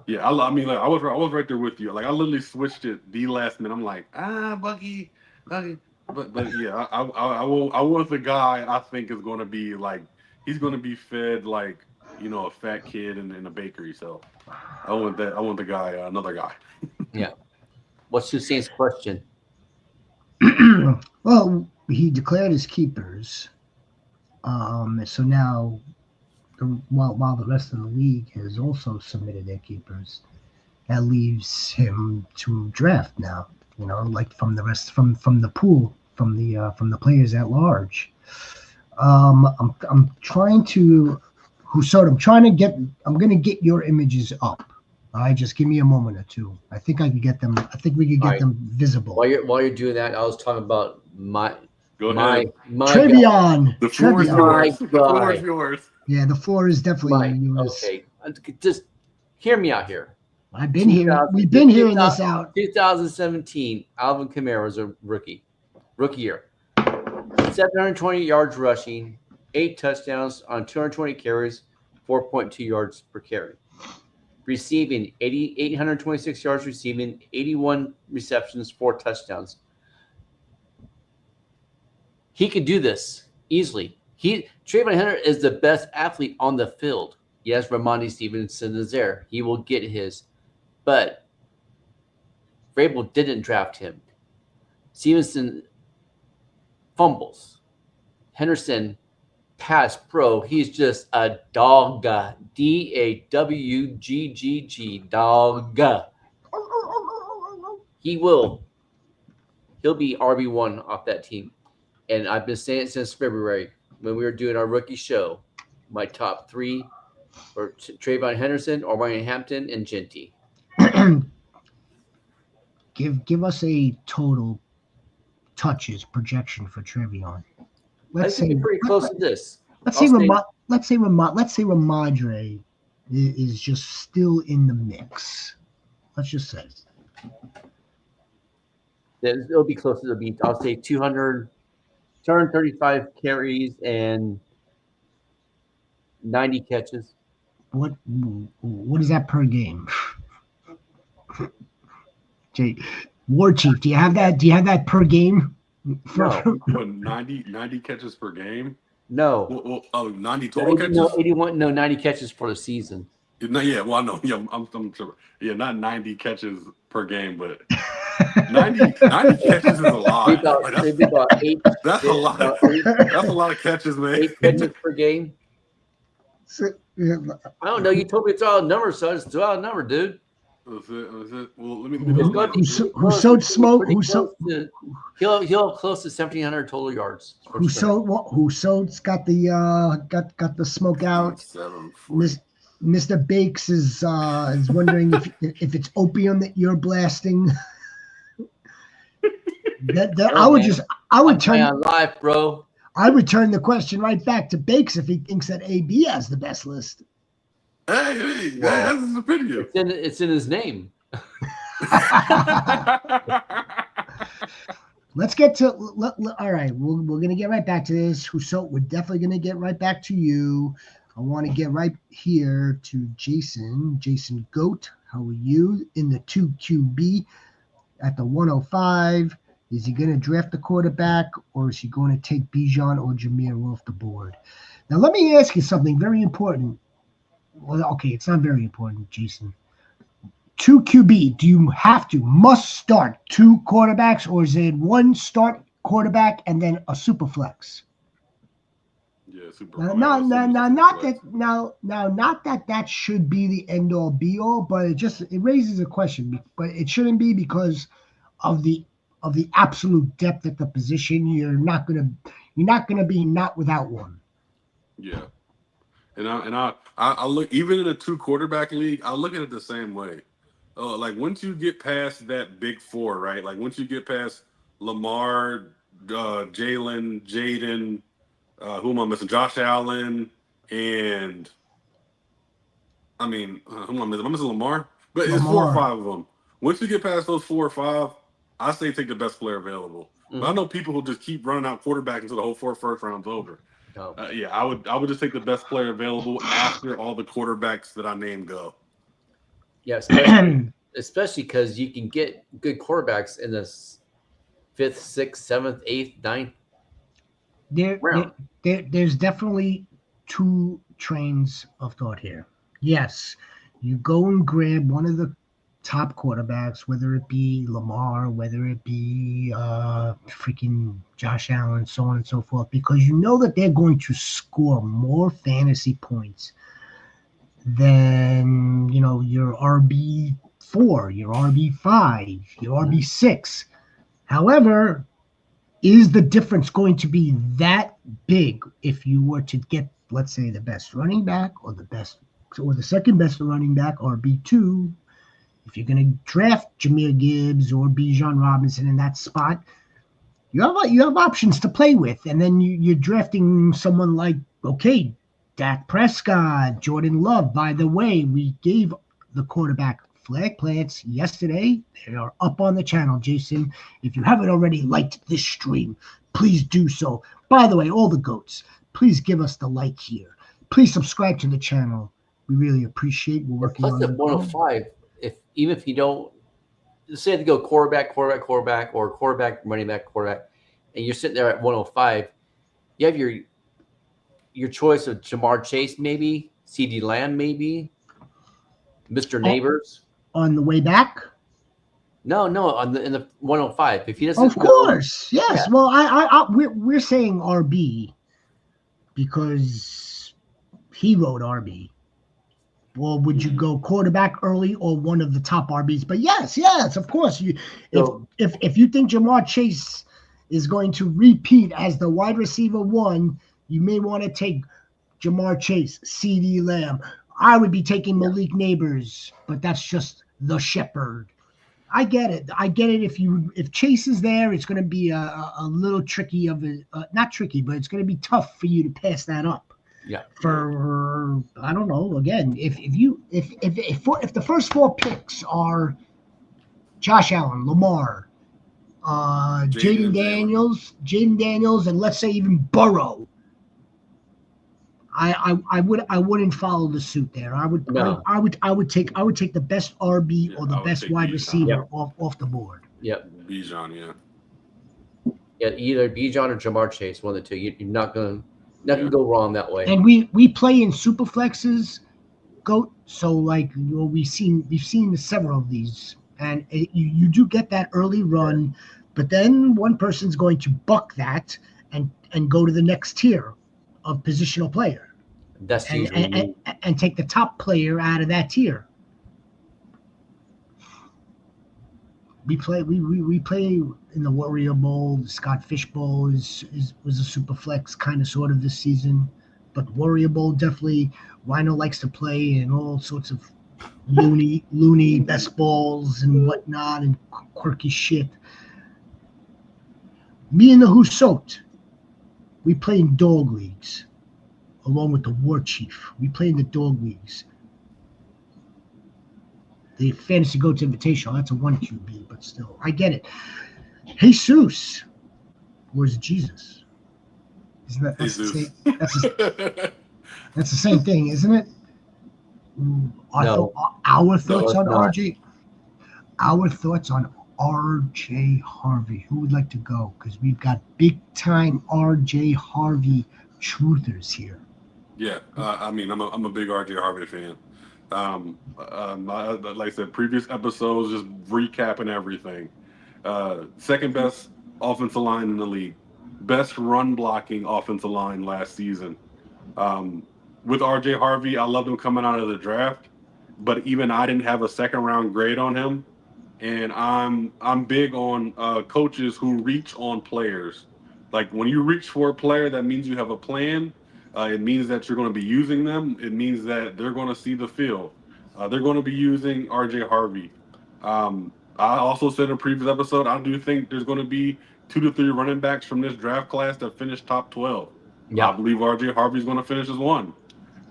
Yeah, I was right there with you. Like I literally switched it the last minute. I'm like, Bucky, but yeah, I want the guy I think is going to be like, he's going to be fed like a fat kid in a bakery. So I want the guy, another guy. Yeah. What's Hussein's question? Well, he declared his keepers. So now, while the rest of the league has also submitted their keepers, that leaves him to draft now. Like from the rest from the pool, from the players at large. I'm trying to, I'm going to get your images up. All right, just give me a moment or two. I think I can get them. I think we can get them visible. While you're doing that, I was talking about my Trevion. The floor is yours. The floor is yours. Yeah, the floor is definitely yours. Okay, just hear me out here. I've been here. We've been hearing this out. 2017, Alvin Kamara was a rookie year. 720 yards rushing, 8 touchdowns on 220 carries, 4.2 yards per carry. Receiving 826 yards receiving, 81 receptions, 4 touchdowns. He could do this easily. Trayvon Henry is the best athlete on the field. Yes, Ramondre Stevenson is there. He will get his. But Vrabel didn't draft him. Stevenson fumbles. Henderson pass pro. He's just a dog. DAWGGG. Dog. He'll be RB1 off that team. And I've been saying it since February when we were doing our rookie show. My top 3 are Trayvon Henderson, Orion Hampton, and Genty. Give us a total touches projection for Trevion. Let's say pretty close to this. Let's say Ramondre is just still in the mix. Let's just say it'll be close to the beat. I'll say 235 carries and 90 catches. What is that per game? Jay, War Chief, do you have that per game? No. 90 catches per game? No. Well, 90 total catches? No, 90 catches for the season. No, yeah, well, I know. Yeah, I'm sure. Yeah, not 90 catches per game, but 90 catches is a lot. That's a lot. That's a lot of catches, man. 8 catches per game. I don't know. You told me it's all a number, so I just threw out a number, dude. Was it? Well, let me. Who sowed smoke? He'll have close to 1,700 total yards. Who sowed's got the smoke out. Mr. Bakes is wondering if it's opium that you're blasting. I would turn on live, bro. I would turn the question right back to Bakes if he thinks that AB has the best list. Hey, that's his opinion. It's in his name. Let's get to all right. We're gonna get right back to this. Hussein, we're definitely gonna get right back to you. I want to get right here to Jason. Jason Goat, how are you in the 2 QB at the 105? Is he going to draft the quarterback, or is he going to take Bijan or Jameer off the board? Now, let me ask you something very important. Well, okay, it's not very important, Jason. 2 QB, do you must start 2 quarterbacks, or is it 1 start quarterback and then a super flex? Yeah, super. Not that should be the end all be all, but it raises a question. But it shouldn't be because of the absolute depth at the position. You're not gonna be not without one. Yeah, and I look, even in a 2 quarterback league, I look at it the same way. Like once you get past that big 4, right? Like once you get past Lamar, Jalen, Jaden, who am I missing? Josh Allen, and who am I missing? I'm missing Lamar, but it's 4 or 5 of them. Once you get past those 4 or 5, I say take the best player available. Mm-hmm. But I know people who just keep running out quarterback until the whole 4 first round's over. Oh. Yeah, I would just take the best player available after all the quarterbacks that I named go. Yes, especially because you can get good quarterbacks in the 5th, 6th, 7th, 8th, 9th round. There's definitely 2 trains of thought here. Yes, you go and grab one of the top quarterbacks, whether it be Lamar, whether it be freaking Josh Allen, so on and so forth, because you know that they're going to score more fantasy points than your RB4, your RB5, your RB6. However, is the difference going to be that big if you were to get, let's say, the best running back or the second best running back, RB2? If you're going to draft Jahmyr Gibbs or Bijan Robinson in that spot, you have options to play with, and then you're drafting someone like, okay, Dak Prescott, Jordan Love. By the way, we gave the quarterback flag plants yesterday. They are up on the channel, Jason. If you haven't already liked this stream, please do so. By the way, all the goats, please give us the like here. Please subscribe to the channel. We really appreciate. We're working on the 105. If you don't say to go quarterback, or quarterback, running back, quarterback, and you're sitting there at 105, you have your choice of Jamar Chase, maybe CD Lamb, maybe Mr. Neighbors. On the way back? No, in the 105. If he doesn't Of go, course, yes. yeah. Well, we're saying RB because he wrote RB. Or would you go quarterback early or one of the top RBs? But yes, of course. If you think Jamar Chase is going to repeat as the wide receiver 1, you may want to take Jamar Chase, CD Lamb. I would be taking Malik Neighbors, but that's just the shepherd. I get it. If Chase is there, it's going to be a little tricky not tricky, but it's going to be tough for you to pass that up. Yeah. For I don't know. Again, if the first 4 picks are Josh Allen, Lamar, Jaden Daniels, and let's say even Burrow, I wouldn't follow the suit there. I would take the best RB or the best wide receiver off the board. Yep. Bijan, Yeah, either Bijan or Jamar Chase, one of the two. You're not gonna go wrong that way. And we play in super flexes, GOAT. So like we've seen several of these, and you do get that early run, but then one person's going to buck that and go to the next tier of positional player. That's usually and take the top player out of that tier. We play in the Warrior Bowl. The Scott Fish Bowl was a super flex kind of sort of this season, but Warrior Bowl definitely Rhino likes to play in all sorts of loony best balls and whatnot and quirky shit. Me and the Who Soaked, we play in dog leagues, along with the War Chief. We play in the dog leagues. The Fantasy Goats Invitational, that's a 1 QB, but still, I get it. Jesus, or is it Jesus? Isn't that that's the same thing, isn't it? Our thoughts on RJ. Our thoughts on RJ Harvey. Who would like to go? Because we've got big time RJ Harvey truthers here. Yeah, I mean, I'm a big RJ Harvey fan. Like I said, previous episodes, just recapping everything. Second best offensive line in the league, best run blocking offensive line last season. With RJ Harvey, I loved him coming out of the draft, but even I didn't have a second round grade on him. And I'm big on coaches who reach on players. Like when you reach for a player, that means you have a plan. It means that you're going to be using them. It means that they're going to see the field. They're going to be using RJ Harvey. I also said in a previous episode, I do think there's going to be 2 to 3 running backs from this draft class that finish top 12. Yeah. I believe RJ Harvey's going to finish as one.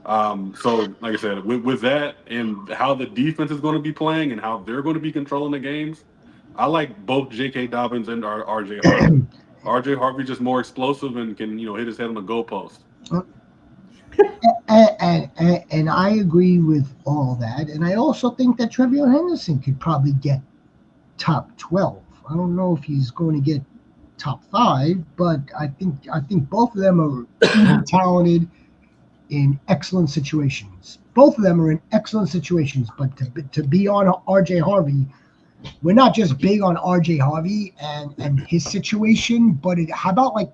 So, like I said, with that and how the defense is going to be playing and how they're going to be controlling the games, I like both J.K. Dobbins and RJ Harvey. RJ Harvey just more explosive and can hit his head on the goalpost. And I agree with all that. And I also think that Trevion Henderson could probably get top 12. I don't know if he's going to get top 5, but I think both of them are talented in excellent situations. Both of them are in excellent situations, but to be on RJ Harvey, we're not just big on RJ Harvey and his situation, but how about like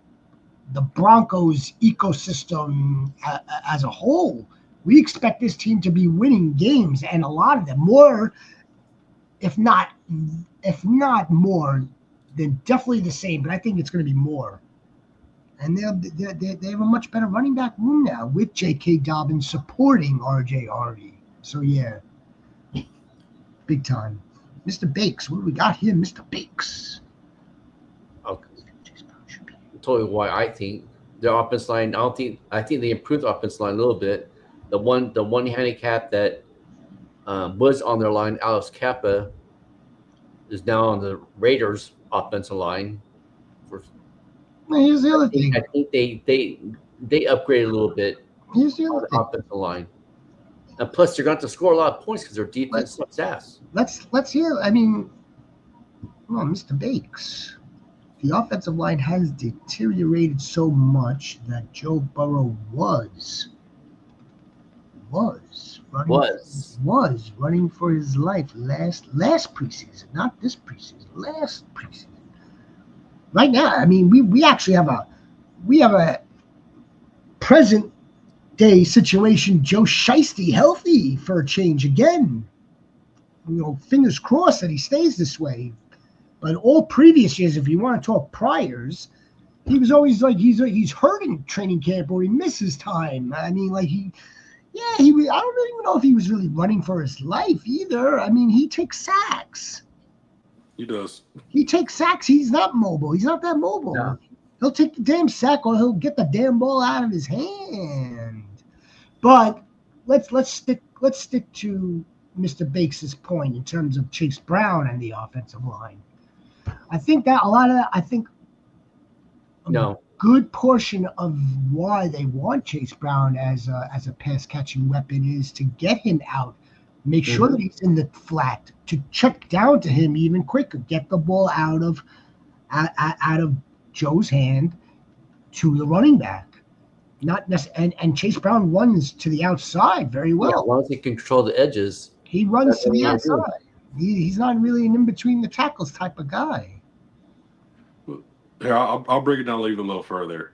the Broncos ecosystem as a whole? We expect this team to be winning games, and a lot of them more, if not more, then definitely the same. But I think it's going to be more. And they have a much better running back room now with J.K. Dobbins supporting R.J. Harvey. So, yeah, big time. Mr. Bakes, what do we got here, Mr. Bakes? Okay. I'll tell you why I think their offense line, I think they improved the offense line a little bit. The one handicap that was on their line, Alex Kappa, is now on the Raiders offensive line. Here's the other thing. I think they upgraded a little bit. Here's the other thing. Offensive line. And plus, they're going to have to score a lot of points because their defense sucks ass. Let's hear. I mean, come on, Mr. Bakes. the offensive line has deteriorated so much that Joe Burrow was running for his life last preseason, not this preseason, last preseason. Right now, I mean, we actually have a present day situation. Joe Shiesty healthy for a change again. Fingers crossed that he stays this way. But all previous years, if you want to talk priors, he was always like he's hurt in training camp or he misses time. I mean, like he was. I don't even know if he was really running for his life either. I mean, he takes sacks. He does. He takes sacks. He's not mobile. He's not that mobile. No. He'll take the damn sack or he'll get the damn ball out of his hand. But let's stick to Mr. Bakes' point in terms of Chase Brown and the offensive line. I think that a good portion of why they want Chase Brown as a pass catching weapon is to get him out, make sure that he's in the flat, to check down to him even quicker, get the ball out of Joe's hand to the running back. Not necessarily, and Chase Brown runs to the outside very well. Yeah, as long as he can control the edges. He runs to the outside. He's not really an in between the tackles type of guy. Yeah, I'll break it down even a little further.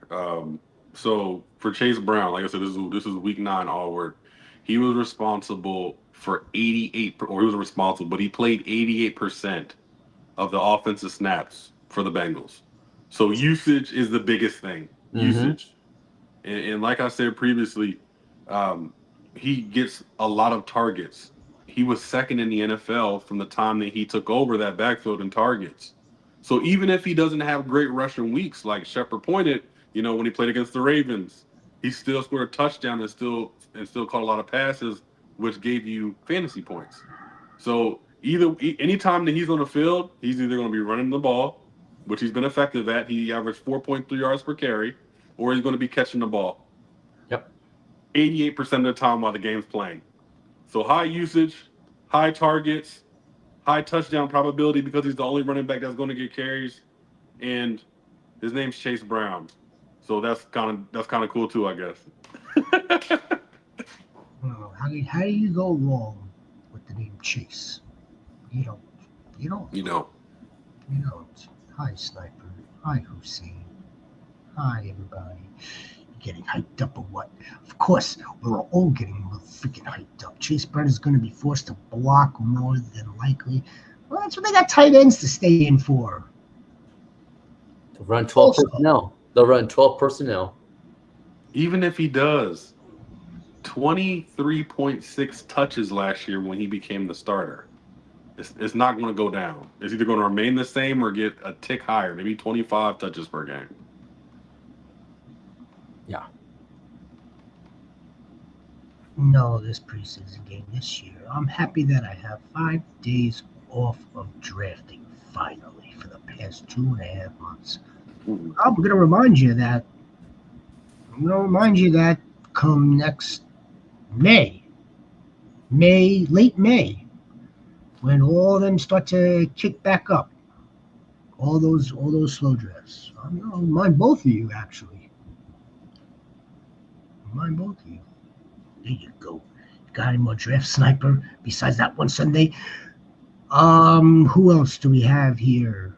So for Chase Brown, like I said, this is week 9 onward. He was responsible for 88, or he was responsible, but he played 88% of the offensive snaps for the Bengals. So usage is the biggest thing. Usage, and like I said previously, he gets a lot of targets. He was second in the NFL from the time that he took over that backfield in targets. So even if he doesn't have great rushing weeks, like Shepard pointed, when he played against the Ravens, he still scored a touchdown and still caught a lot of passes, which gave you fantasy points. So anytime that he's on the field, he's either going to be running the ball, which he's been effective at. He averaged 4.3 yards per carry, or he's going to be catching the ball. Yep. 88% of the time while the game's playing. So high usage, high targets, high touchdown probability because he's the only running back that's going to get carries, and his name's Chase Brown. So that's kind of cool too, I guess. How do you go wrong with the name Chase? You don't. You don't. Hi, Sniper. Hi, Hussein. Hi, everybody. Getting hyped up or what? Of course, we're all getting freaking hyped up. Chase Brown is going to be forced to block more than likely. Well, that's what they got tight ends to stay in for. They'll run 12 personnel. They'll run 12 personnel. Even if he does, 23.6 touches last year when he became the starter. It's not going to go down. It's either going to remain the same or get a tick higher, maybe 25 touches per game. Yeah. No, this preseason game this year. I'm happy that I have 5 days off of drafting finally for the past 2.5 months. I'm going to remind you that. Come next May, late May, when all of them start to kick back up, all those slow drafts. I'm going to remind both of you, actually. Remind both of you. There you go. Got any more draft, Sniper? Besides that one Sunday. Who else do we have here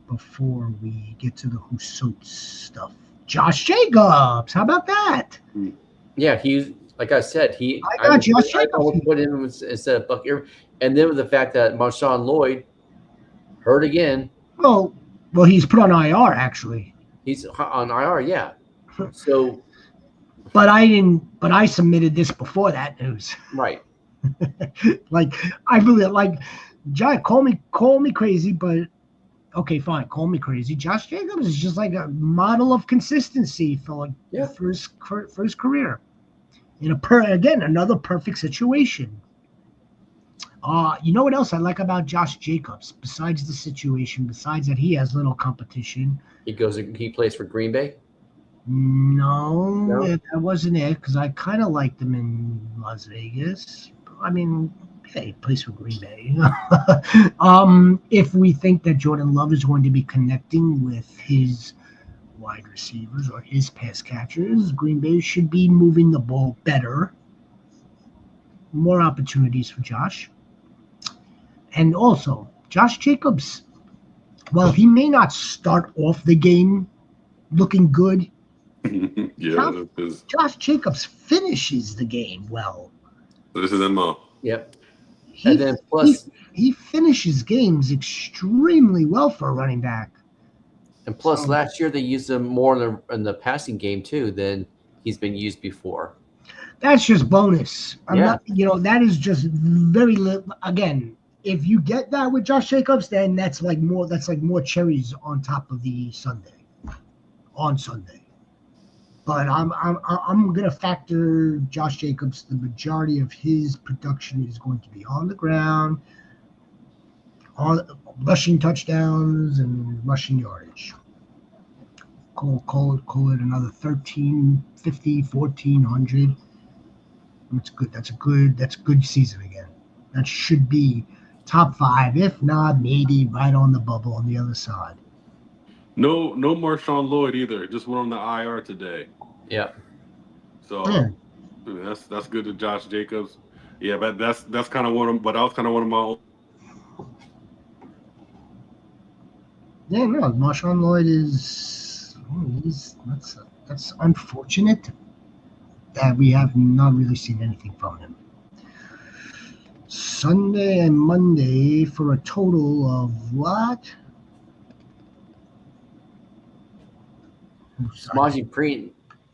before we get to the Husots stuff? Josh Jacobs. How about that? Yeah, he's like I said. I got Josh Jacobs. Put him instead of Buck Irvin, and then with the fact that Marshawn Lloyd hurt again. Well, he's put on IR actually. He's on IR, yeah. So. But I submitted this before that news. Right. I really John, call me crazy, but okay, fine, call me crazy. Josh Jacobs is just like a model of consistency for his career. Again, another perfect situation. You know what else I like about Josh Jacobs besides the situation, besides that he has little competition? He plays for Green Bay? No, that wasn't it, because I kind of liked him in Las Vegas. I mean, hey, he plays for Green Bay. If we think that Jordan Love is going to be connecting with his wide receivers or his pass catchers, Green Bay should be moving the ball better. More opportunities for Josh. And also, Josh Jacobs, while he may not start off the game looking good, Yeah, Josh Jacobs finishes the game well. this is MO. Yep. He, And then plus he finishes games extremely well for a running back. So, last year they used him more in the passing game too than he's been used before. that's just bonus. I'm Yeah. not, that is just very again. If you get that with Josh Jacobs, then that's like more cherries on top of the Sunday, on Sunday. But I'm gonna factor Josh Jacobs. The majority of his production is going to be on the ground, on rushing touchdowns and rushing yardage. Call it another 1,350, 1,400. That's good. That's a good season again. That should be top 5, if not maybe right on the bubble on the other side. No Marshawn Lloyd either. Just went on the IR today. Yep. So Yeah. that's good to Josh Jacobs. Yeah, but that's kind of one of. But that was kind of one of my. Yeah, no, Marshawn Lloyd that's unfortunate that we have not really seen anything from him. Sunday and Monday for a total of what?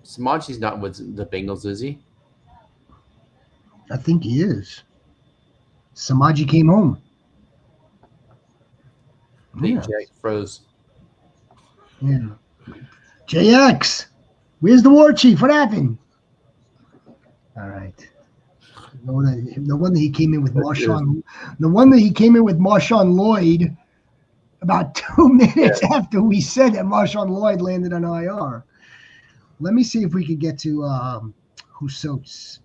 Samaji's not with the Bengals, is he? I think he is. Samaji came home. Big Jack froze. Yeah. JX, where's the war chief? What happened? All right. The one that he came in with Marshawn. The one that he came in with Marshawn Lloyd about 2 minutes after we said that Marshawn Lloyd landed on IR. Let me see if we could get to Husot's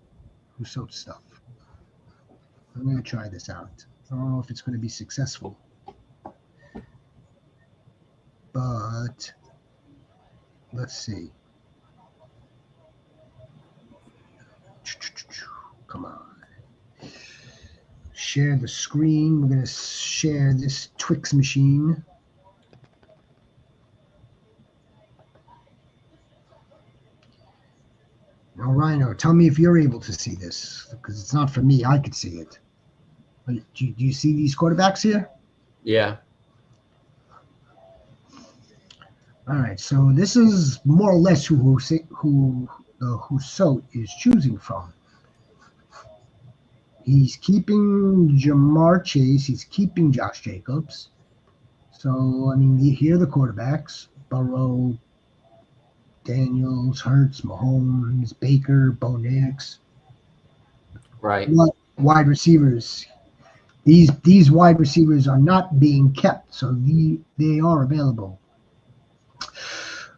stuff. I'm going to try this out. I don't know if it's going to be successful. But let's see. Come on. Share the screen. We're going to share this Twix machine. Now, Rhino, tell me if you're able to see this, because it's not for me. I could see it. Do you see these quarterbacks here? Yeah. All right, so this is more or less who Husot is choosing from. He's keeping Jamar Chase. He's keeping Josh Jacobs. So, I mean, here are the quarterbacks. Burrow, Daniels, Hurts, Mahomes, Baker, Bo Nix. Right. Wide receivers. These wide receivers are not being kept, so they are available.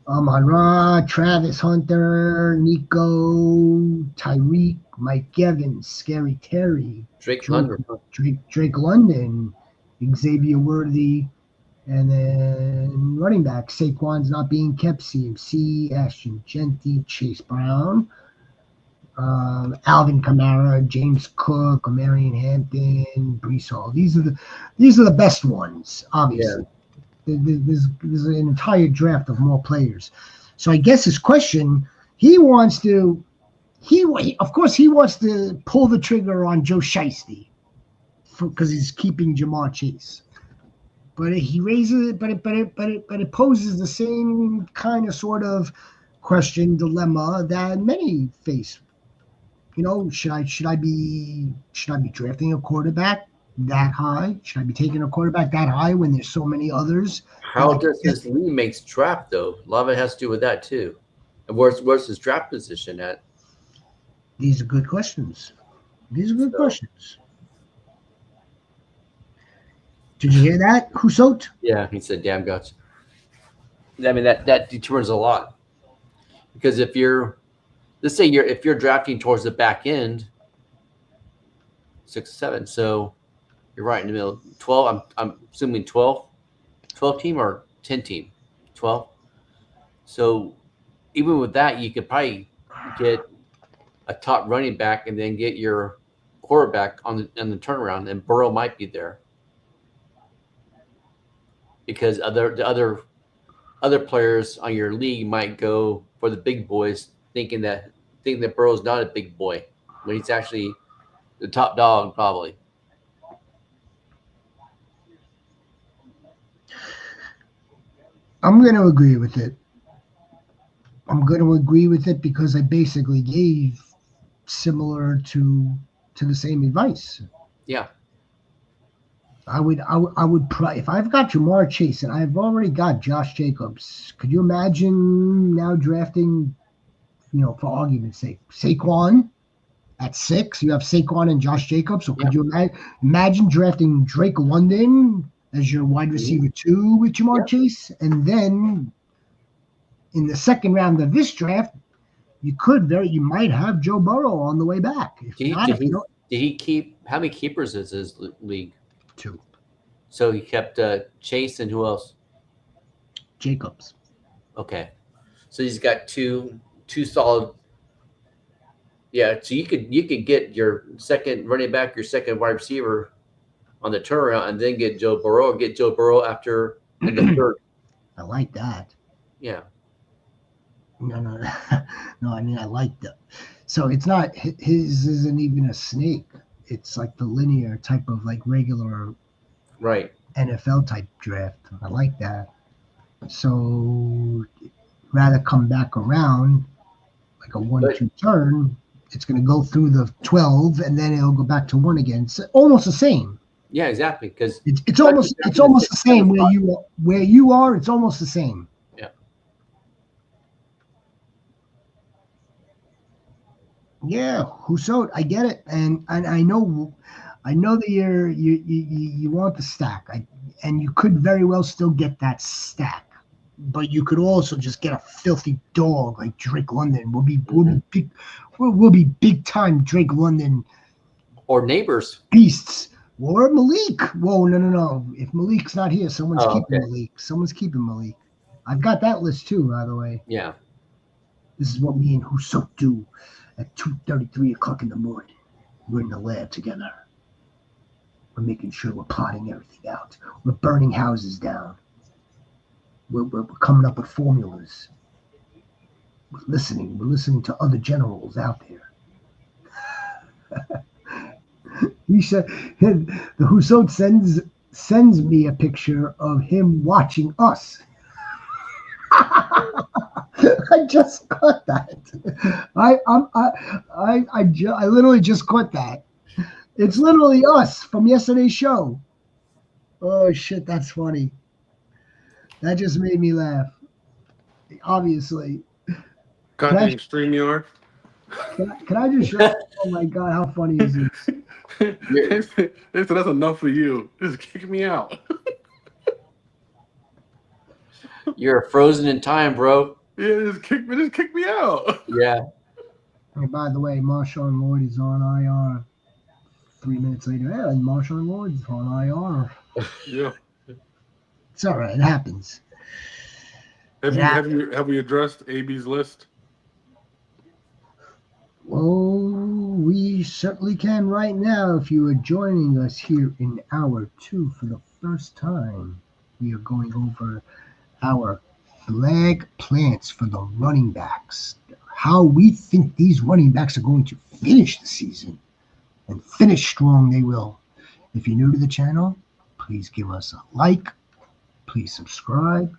Amon-Ra, Travis Hunter, Nico, Tyreek, Mike Evans, Scary Terry, Drake London, Xavier Worthy, and then running back Saquon's not being kept. CMC, Ashton Genty, Chase Brown, Alvin Kamara, James Cook, Marion Hampton, Brees Hall. These are the best ones, obviously. Yeah. There's an entire draft of more players. So I guess his question, he wants to pull the trigger on Joe Shiesty because he's keeping Jamar Chase. But he raises it, but it poses the same kind of sort of question dilemma that many face. Should I be drafting a quarterback that high? Should I be taking a quarterback that high when there's so many others? How does his league makes draft though? A lot of it has to do with that too. And where's his draft position at? These are good questions. Questions. Did you hear that, Husot? Yeah, he said, "Damn guts." I mean that determines a lot because if you're drafting towards the back end, 6, 7. So you're right in the middle. 12. I'm assuming 12 team or 10 team. 12. So even with that, you could probably get a top running back and then get your quarterback on the turnaround, and Burrow might be there because the other players on your league might go for the big boys, thinking that Burrow's not a big boy when he's actually the top dog probably. I'm going to agree with it. I'm going to agree with it because I basically gave similar to the same advice. Yeah. I would if I've got Jamar Chase and I've already got Josh Jacobs, could you imagine now drafting, for argument's sake, Saquon at 6? You have Saquon and Josh Jacobs. So could you imagine drafting Drake London as your wide receiver 2 with Jamar Chase? And then in the second round of this draft, you might have Joe Burrow on the way back. Did he keep, how many keepers is his league? 2. So he kept Chase and who else? Jacobs. Okay. So he's got two solid. Yeah, so you could get your second running back, your second wide receiver on the turnaround, and then get Joe Burrow. Get Joe Burrow after in the third. I like that. Yeah. No. I mean, I like that. So it's not his isn't even a snake. It's like the linear type of like regular, right, NFL type draft. I like that. So rather come back around like a 1-2 turn. It's going to go through the 12 and then it'll go back to 1 again. It's almost the same. Yeah, exactly. Because it's almost the same where you are. It's almost the same. Yeah. Yeah, Husso, I get it, and I know that you want the stack, and you could very well still get that stack, but you could also just get a filthy dog like Drake London. We'll be big time Drake London or neighbors beasts or Malik. Whoa, no. If Malik's not here, someone's keeping Malik. Someone's keeping Malik. I've got that list too, by the way. Yeah. This is what me and Husso do. At 2:33 o'clock in the morning, we're in the lab together. We're making sure we're plotting everything out. We're burning houses down. We're coming up with formulas. We're listening to other generals out there. He said, the Husso sends me a picture of him watching us. I just caught that. I literally just caught that. It's literally us from yesterday's show. Oh shit, that's funny. That just made me laugh. Obviously. Goddamn StreamYard. Can I just show? Oh my god, how funny is this? They said that's enough for you. Just kick me out. You're frozen in time, bro. Yeah, just kick me out. Yeah. And by the way, Marshawn Lloyd is on IR. 3 minutes later, and Marshawn Lloyd's on IR. Yeah. It's all right. It happens. Have we addressed AB's list? Well, we certainly can right now. If you are joining us here in hour 2 for the first time, we are going over our flag plants for the running backs. How we think these running backs are going to finish the season. And finish strong they will. If you're new to the channel, please give us a like. Please subscribe.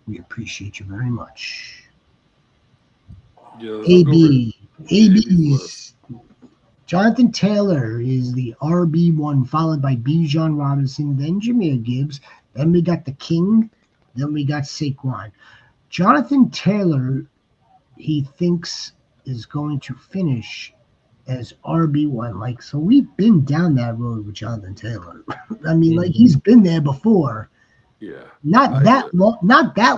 We appreciate you very much. Yeah, AB is Jonathan Taylor is the RB1, followed by Bijan Robinson, then Jahmyr Gibbs. Then we got the King. Then we got Saquon. Jonathan Taylor, he thinks, is going to finish as RB1. Like, so we've been down that road with Jonathan Taylor. I mean, like, he's been there before. Yeah. Not that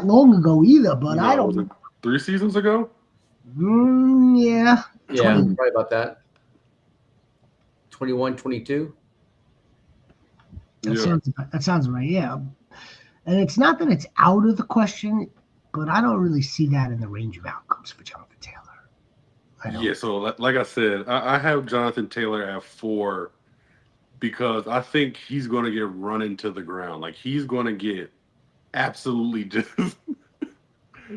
long ago either, but no, I don't. Was it 3 seasons ago? Yeah. Yeah, 20, right about that. 21, 22. That sounds right. Yeah, and it's not that it's out of the question, but I don't really see that in the range of outcomes for Jonathan Taylor. Yeah, so like I said, I have Jonathan Taylor at 4 because I think he's going to get run into the ground. Like he's going to get absolutely just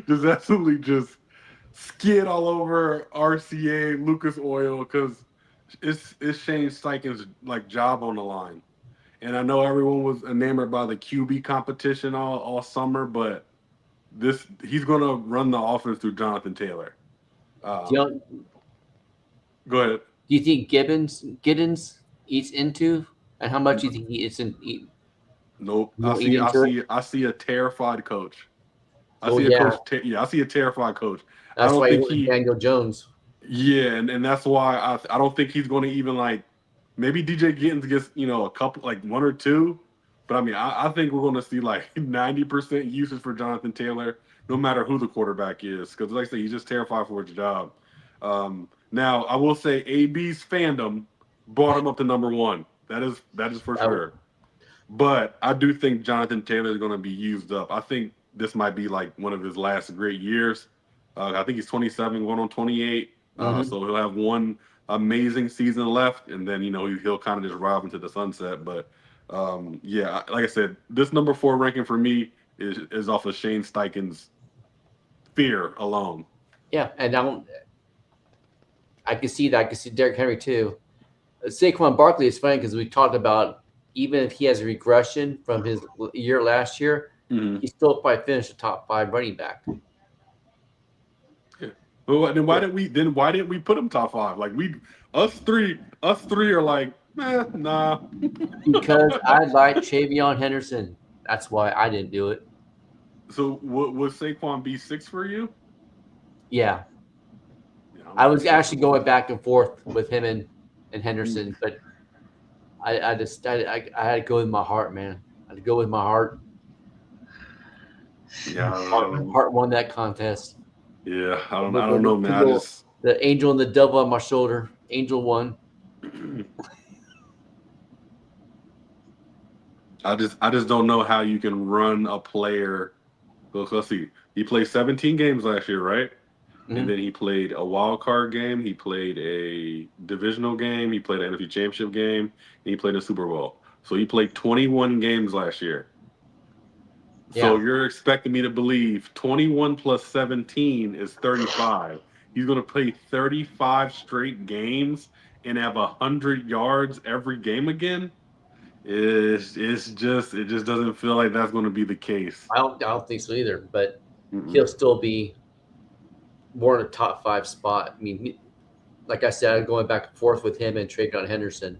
absolutely just skid all over RCA, Lucas Oil, because it's Shane Steichen's like job on the line. And I know everyone was enamored by the QB competition all summer, but he's going to run the offense through Jonathan Taylor. Do Go ahead. you think Giddens eats into, and how much do you think he eats in? Nope. You won't eat into it? I see a terrified coach. I Oh, see a yeah. coach. I see a terrified coach. I That's don't why he think went Daniel Jones. Yeah, and that's why I don't think he's going to even like maybe DJ Gittens gets a couple like 1 or 2, but I mean I think we're going to see like 90% usage for Jonathan Taylor, no matter who the quarterback is, because like I say, he's just terrified for his job. Now I will say AB's fandom brought him up to number 1. That is for sure. But I do think Jonathan Taylor is going to be used up. I think this might be like one of his last great years. I think he's 27, going on 28. So he'll have one amazing season left, and then he'll kind of just ride into the sunset. But yeah, like I said, this number 4 ranking for me is off of Shane Steichen's fear alone. Yeah, and I can see that. I can see Derrick Henry too. Saquon Barkley is funny because we talked about even if he has a regression from his year last year, he still probably finished the top 5 running back. Yeah. Well, then why didn't we put him top 5? Like us three are like, nah. Because I like Travion Henderson. That's why I didn't do it. So would Saquon be 6 for you? Yeah. I was actually going back and forth with him and Henderson, but I had to go with my heart, man. I had to go with my heart. Yeah, heart won that contest. Yeah, I don't know, man. The angel and the devil on my shoulder. Angel won. I just don't know how you can run a player. Let's see. He played 17 games last year, right? Mm-hmm. And then he played a wild card game. He played a divisional game. He played an NFC Championship game. And he played a Super Bowl. So he played 21 games last year. Yeah. So you're expecting me to believe 21 plus 17 is 35. He's going to play 35 straight games and have 100 yards every game again? It just doesn't feel like that's going to be the case. I don't think so either, but he'll still be more in a top 5 spot. I mean, like I said, I'm going back and forth with him and Travion Henderson.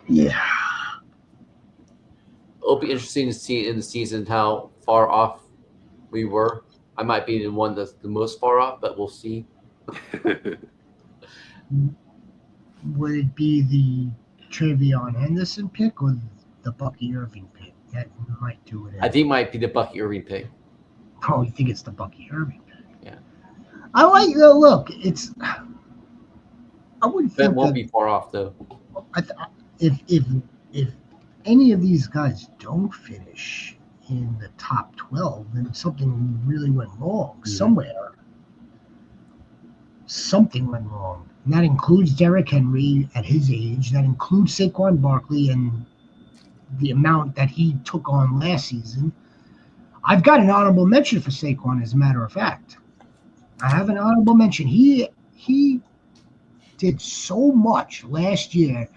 Yeah. It'll be interesting to see in the season how far off we were. I might be the one that's the most far off, but we'll see. Would it be the Travion Henderson pick or the Bucky Irving pick? That might do it. I think it might be the Bucky Irving pick. Oh, you think it's the Bucky Irving pick? Yeah. I like the look. It's. I wouldn't think that won't be far off though. If any of these guys don't finish in the top 12, then something really went wrong somewhere. Something went wrong. And that includes Derrick Henry at his age. That includes Saquon Barkley and the amount that he took on last season. I've got an honorable mention for Saquon, as a matter of fact. I have an honorable mention. He did so much last year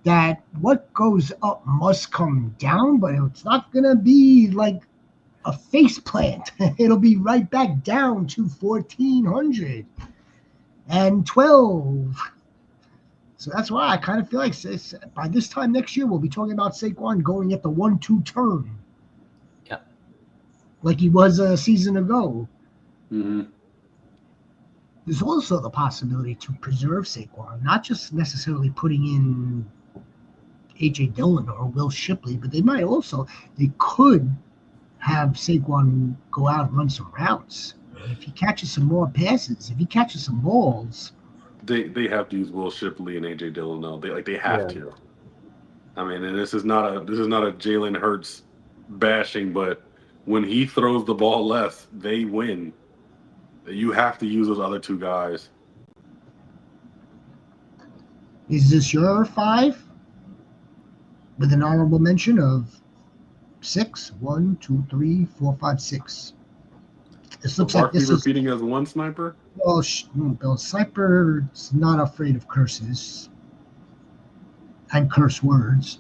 that what goes up must come down, but it's not going to be like a face plant. It'll be right back down to 1,400 and 12. So that's why I kind of feel like by this time next year, we'll be talking about Saquon going at the 1-2 turn. Yeah. Like he was a season ago. Mm-hmm. There's also the possibility to preserve Saquon, not just necessarily putting in A.J. Dillon or Will Shipley, but they could have Saquon go out and run some routes. If he catches some more passes, if he catches some balls, They have to use Will Shipley and AJ Dillon though. They have to. I mean, and this is not a Jalen Hurts bashing, but when he throws the ball less, they win. You have to use those other two guys. is this your 5 with an honorable mention of 6? 1, 2, 3, 4, 5, 6. This looks like this is repeating as one sniper. Well, Bill Sniper's not afraid of curses and curse words.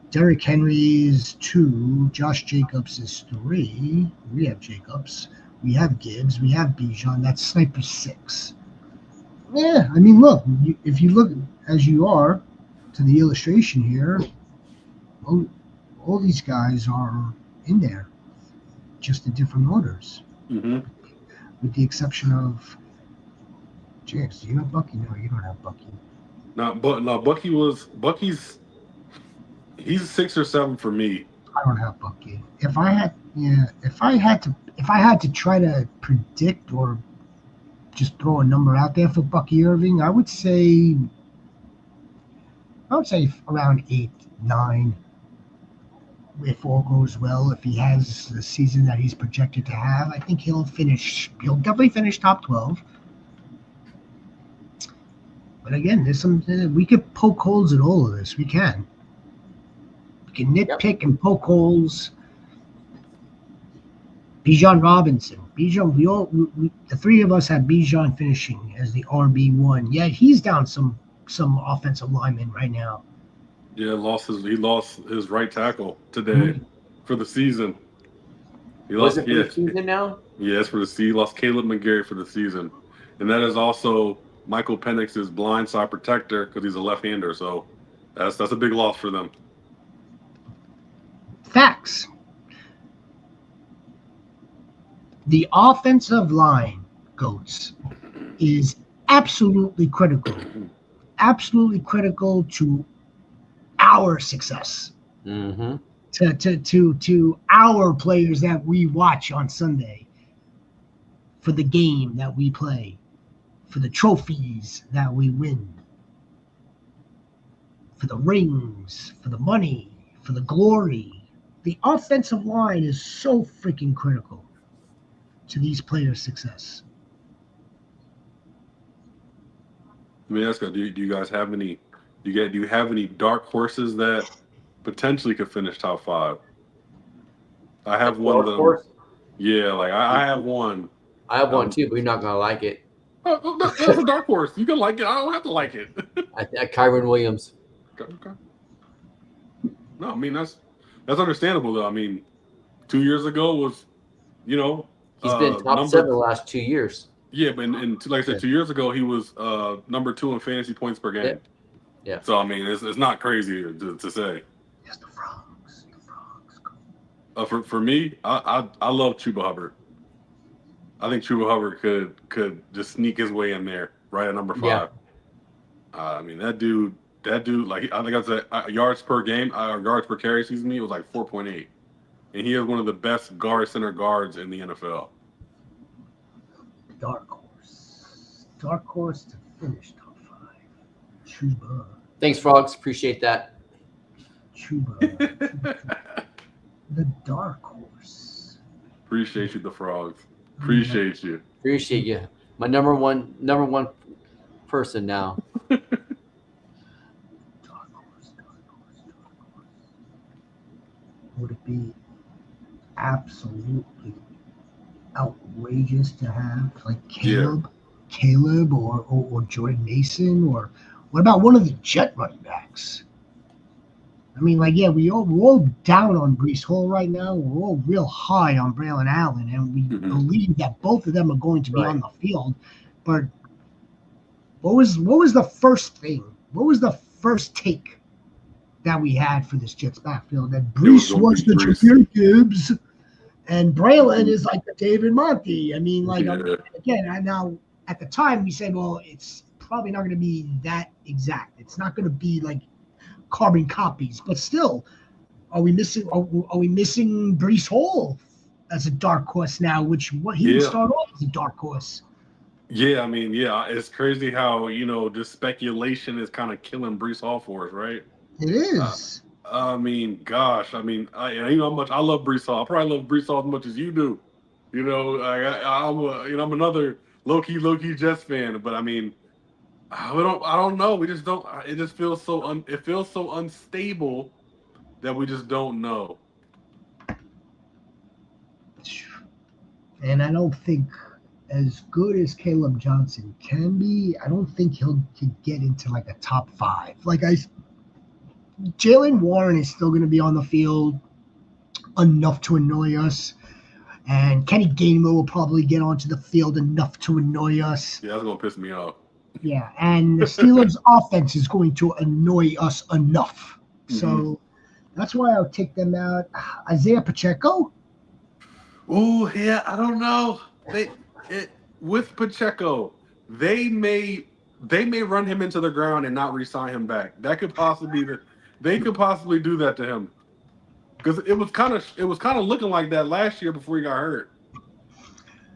Derrick Henry is 2. Josh Jacobs is 3. We have Jacobs. We have Gibbs. We have Bijan. That's Sniper 6. Yeah, I mean, look, if you look as you are to the illustration here, all these guys are in there, just in different orders. Mm-hmm. With the exception of James. Do you have Bucky? No, you don't have Bucky. No, Bucky's he's 6 or 7 for me. I don't have Bucky. If I had to try to predict or just throw a number out there for Bucky Irving, I would say around 8, 9. If all goes well, if he has the season that he's projected to have, I think he'll definitely finish top 12. But again, there's we could poke holes in all of this. We can nitpick and poke holes. Bijan Robinson. The 3 of us have Bijan finishing as the RB1. Yeah, he's down some offensive linemen right now. Yeah, he lost his right tackle today for the season. He lost for the season now? Yes, for the season. He lost Caleb McGarry for the season. And that is also Michael Penix's blind side protector because he's a left-hander. So that's a big loss for them. Facts. The offensive line, Goats, is absolutely critical. Absolutely critical to our success. Mm-hmm. To our players that we watch on Sunday, for the game that we play, for the trophies that we win, for the rings, for the money, for the glory. The offensive line is so freaking critical to these players' success. Let me ask you: Do you guys have any? Do you have any dark horses that potentially could finish top 5? I have one of them. Horse? Yeah, like I have one. I have one too, but you're not gonna like it. That's a dark horse. You can like it. I don't have to like it. Kyron Williams. Okay. No, I mean that's understandable though. I mean, 2 years ago was, he's been top 7 the last 2 years. Yeah, but like I said, 2 years ago he was number 2 in fantasy points per game. Yeah. So I mean, it's not crazy to say. Yes, the frogs. For me, I love Chuba Hubbard. I think Chuba Hubbard could just sneak his way in there right at number 5. Yeah. I mean that dude. Like I think I said yards per game, yards per carry. Excuse me, it was like 4.8, and he is one of the best center guards in the NFL. Dark horse to finish top 5. Chuba. Thanks, Frogs. Appreciate that. Chuba. The dark horse. Appreciate you, the Frogs. Appreciate you. Appreciate you. My number one person now. Dark horse. Would it be absolutely outrageous to have like Caleb or Jordan Mason, or what about one of the Jet running backs? I mean, like, yeah, we're all down on Breece Hall right now. We're all real high on Braylon Allen, and we believe that both of them are going to be on the field. But what was the first thing? What was the first take that we had for this Jets backfield? That Breece was the Jahmyr Gibbs, and Braylon is like the David Monty. I mean, like, again, now at the time we said, well, it's probably not going to be that exact. It's not going to be like carbon copies, but still, are we missing Breece Hall as a dark horse now, which what he would start off as a dark horse. Yeah, I mean, yeah, it's crazy how this speculation is kind of killing Brees Hall for us, right? It Uh, is. I mean, gosh, I mean, how much I love Brees Hall. I probably love Brees Hall as much as you do. I'm another low key Jets fan, but I mean, I don't know. We just don't. It just feels it feels so unstable that we just don't know. And I don't think, as good as Caleb Johnson can be, I don't think he'll get into like a top 5. Jalen Warren is still going to be on the field enough to annoy us, and Kenny Gainwell will probably get onto the field enough to annoy us. Yeah, that's gonna piss me off. Yeah, and the Steelers' offense is going to annoy us enough. So that's why I'll take them out. Isaiah Pacheco. Oh yeah, I don't know. With Pacheco, they may run him into the ground and not re-sign him back. That could possibly be they could possibly do that to him because it was kind of looking like that last year before he got hurt.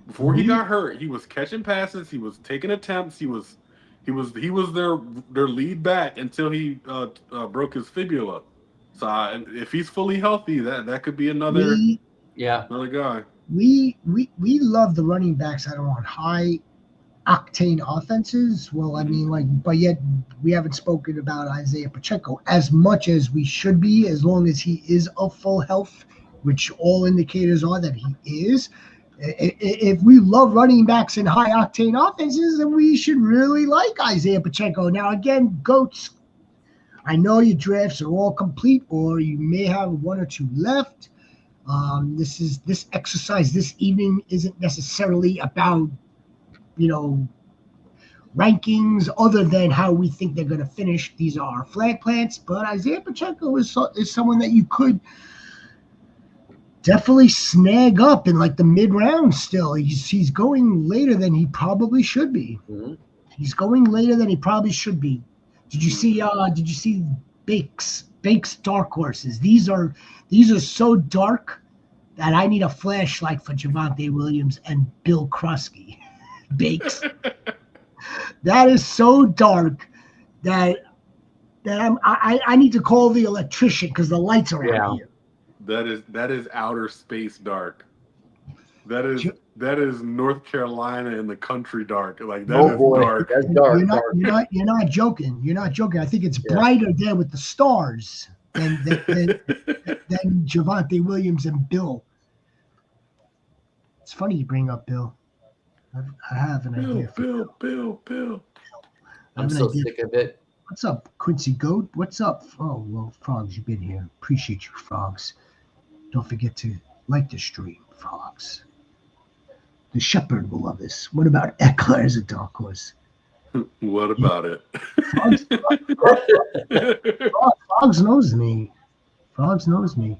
Before he got hurt, he was catching passes, he was taking attempts, he was their lead back until he broke his fibula. So if he's fully healthy, that could be another guy. We love the running backs that are on high octane offenses. Well, I mean, but yet we haven't spoken about Isaiah Pacheco as much as we should be, as long as he is of full health, which all indicators are that he is. If we love running backs in high octane offenses, then we should really like Isaiah Pacheco. Now, again, Goats, I know your drafts are all complete, or you may have 1 or 2 left. This exercise this evening isn't necessarily about rankings other than how we think they're going to finish. These are our flag plants, but Isaiah Pacheco is someone that you could definitely snag up in like the mid round. Still, he's going later than he probably should be. He's going later than he probably should be. Did you see Bake's dark horses? These are so dark that I need a flashlight for Javonte Williams and Bill Krusky. Bakes. That is so dark that I need to call the electrician because the lights are out here. That is outer space dark. That is North Carolina in the country dark. Like that is dark. That's dark. You're not joking. You're not joking. I think it's brighter there with the stars than Javonte Williams and Bill. It's funny you bring up Bill. I have an idea. Bill. I'm so sick of it. What's up, Quincy Goat? What's up? Oh, well, Frogs, you've been here. Appreciate you, Frogs. Don't forget to like the stream, Frogs. The Shepherd will love this. What about Eckler as a dark horse? What about it? Frogs knows me. Frogs knows me.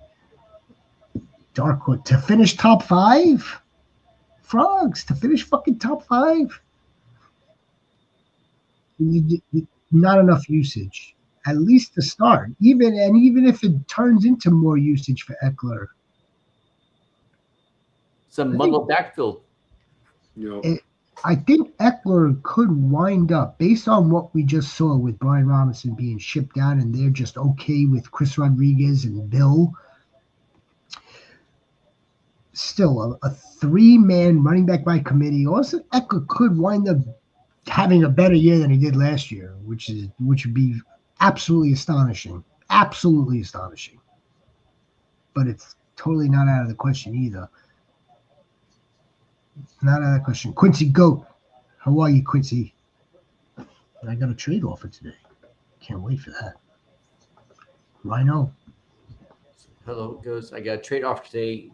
Dark horse to finish top 5? Frogs to finish fucking top 5? Not enough usage. At least to start. Even if it turns into more usage for Eckler. Some muddled backfield. I think Eckler could wind up, based on what we just saw with Brian Robinson being shipped down, and they're just okay with Chris Rodriguez and Bill. Still, a 3-man running back by committee. Also, Eckler could wind up having a better year than he did last year, which would be absolutely astonishing. Absolutely astonishing. But it's totally not out of the question either. Not out of the question. Quincy Goat. How are you, Quincy? I got a trade offer today. Can't wait for that. Rhino. Hello, goes. I got a trade offer today.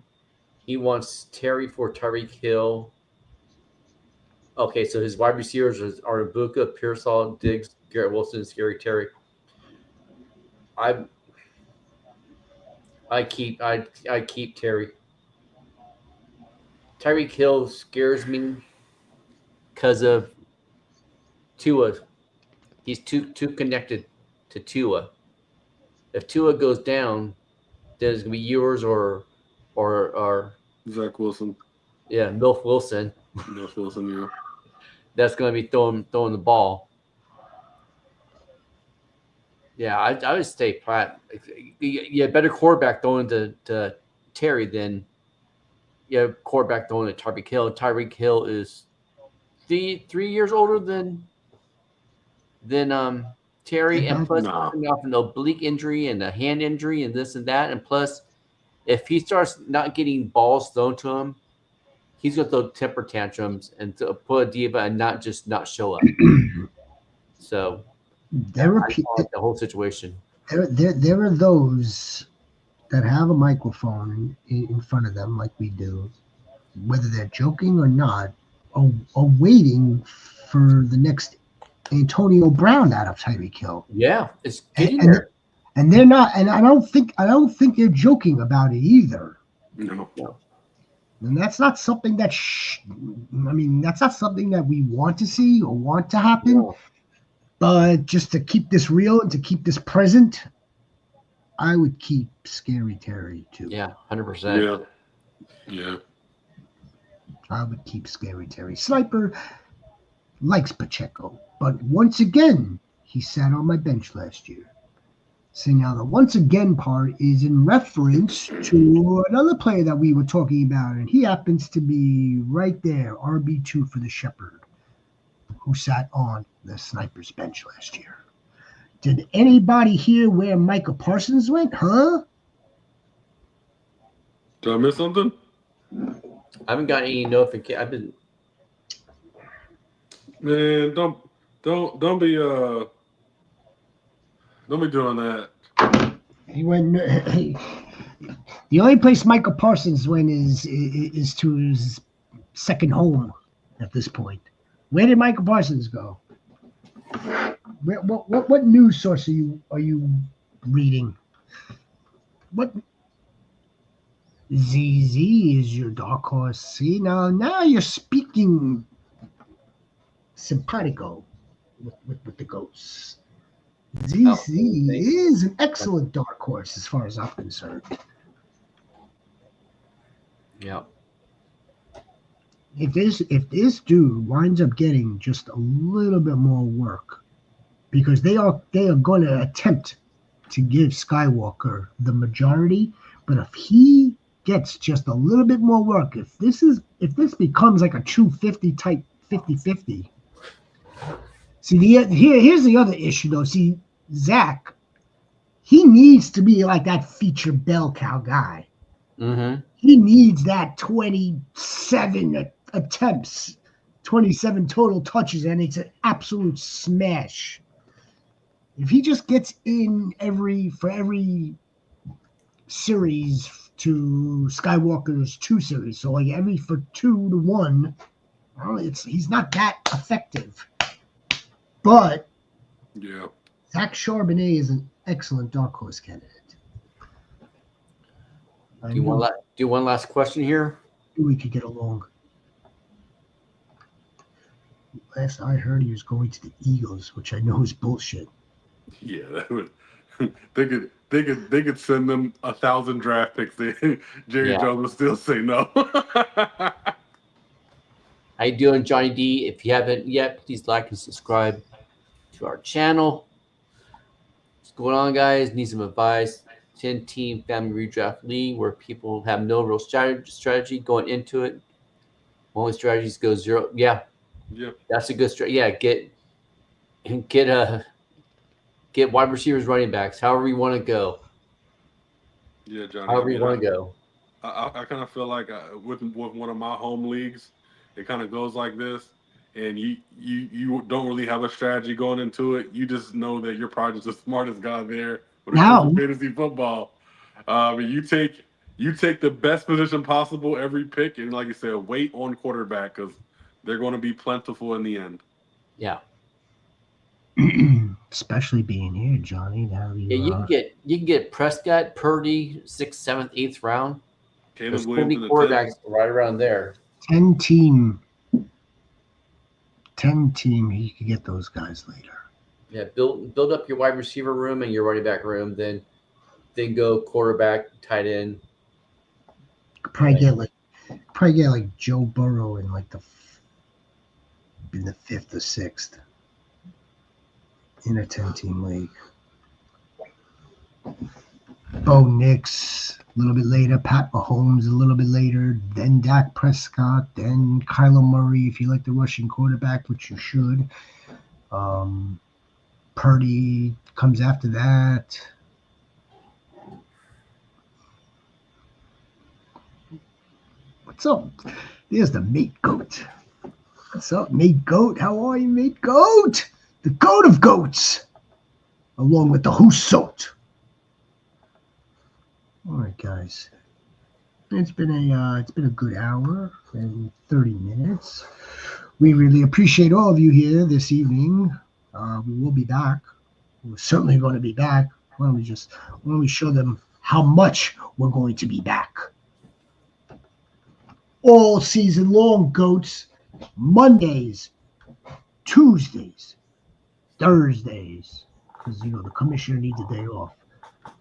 He wants Terry for Tyreek Hill. Okay, so his wide receivers are Ibuka, Pearsall, Diggs, Garrett Wilson, and Scary Terry. I keep Terry. Tyreek Hill scares me because of Tua. He's too connected to Tua. If Tua goes down, then it's gonna be yours or Zach Wilson. Yeah, Milf Wilson. Milf Wilson, yeah. That's going to be throwing the ball. Yeah, I would stay Pratt. You better quarterback throwing to Terry than quarterback throwing to Tyreek Hill. Tyreek Hill is 3 years older than Terry, and plus Nah. coming off an oblique injury and a hand injury and this and that, and plus if he starts not getting balls thrown to him, he's going to throw temper tantrums and to put a diva and not show up. So There are like the whole situation. there are those that have a microphone in front of them, like we do, whether they're joking or not, are waiting for the next Antonio Brown out of Tyreek Hill. Yeah, it's getting and, there. And they're not, and I don't think they're joking about it either. No. And that's not something that's not something that we want to see or want to happen. No. But just to keep this real and to keep this present, I would keep Scary Terry too. Yeah, 100%. Yeah. I would keep Scary Terry. Sniper likes Pacheco, but once again, he sat on my bench last year. So now the once again part is in reference to another player that we were talking about, and he happens to be right there, RB2 for the Shepherd, who sat on the Sniper's bench last year. Did anybody hear where Micah Parsons went? Huh? Did I miss something? I haven't got any notification. I've been. Man, don't be doing that. He went. The only place Micah Parsons went is to his second home at this point. Where did Micah Parsons go? What news source are you reading? What ZZ is your dark horse? See now you're speaking simpatico with the goats. ZZ is an excellent dark horse as far as I'm concerned. Yeah. If this dude winds up getting just a little bit more work, because they are going to attempt to give Skywalker the majority, but if he gets just a little bit more work, if this becomes like a true 50 type 50-50. See, here's the other issue though. See, Zach, he needs to be like that feature bell cow guy. Mm-hmm. He needs that 27 attempts, 27 total touches, and it's an absolute smash. If he just gets in for every series to Skywalker's 2 series, so like every for 2 to 1, well, he's not that effective. But yeah, Zach Charbonnet is an excellent dark horse candidate. Do you want do one last question here? We could get along. Last I heard, he was going to the Eagles, which I know is bullshit. Yeah, that would. They could send them 1,000 draft picks. Jerry Jones would still say no. How you doing, Johnny D? If you haven't yet, please like and subscribe to our channel. What's going on, guys? Need some advice? 10-team family redraft league where people have no real strategy going into it. Only strategies go 0. Yeah, that's a good strategy. Yeah, get wide receivers, running backs, however you want to go. Yeah, Johnny. However you want to go. I kind of feel like with one of my home leagues, it kind of goes like this, and you don't really have a strategy going into it. You just know that you're probably just the smartest guy there when it comes to fantasy football. You take the best position possible every pick, and like you said, wait on quarterback because they're going to be plentiful in the end. Yeah. Especially being here, Johnny. You can get Prescott, Purdy, 6th, 7th, 8th round. There's 20 quarterbacks right around there. 10 team. You could get those guys later. Yeah, build up your wide receiver room and your running back room, then go quarterback, tight end. Probably get like probably get like Joe Burrow in like the 5th or 6th in a 10-team league. Bo Nix a little bit later, Pat Mahomes a little bit later, then Dak Prescott, then Kyler Murray if you like the rushing quarterback, which you should. Purdy comes after that. What's up? There's the Mate Goat. What's up, Mate Goat? How are you, Mate Goat? The goat of goats, along with the Husot. All right, guys. It's been a good hour and 30 minutes. We really appreciate all of you here this evening. We will be back. We're certainly going to be back. Why don't we show them how much we're going to be back? All season long, goats. Mondays, Tuesdays, Thursdays, because the commissioner needs a day off.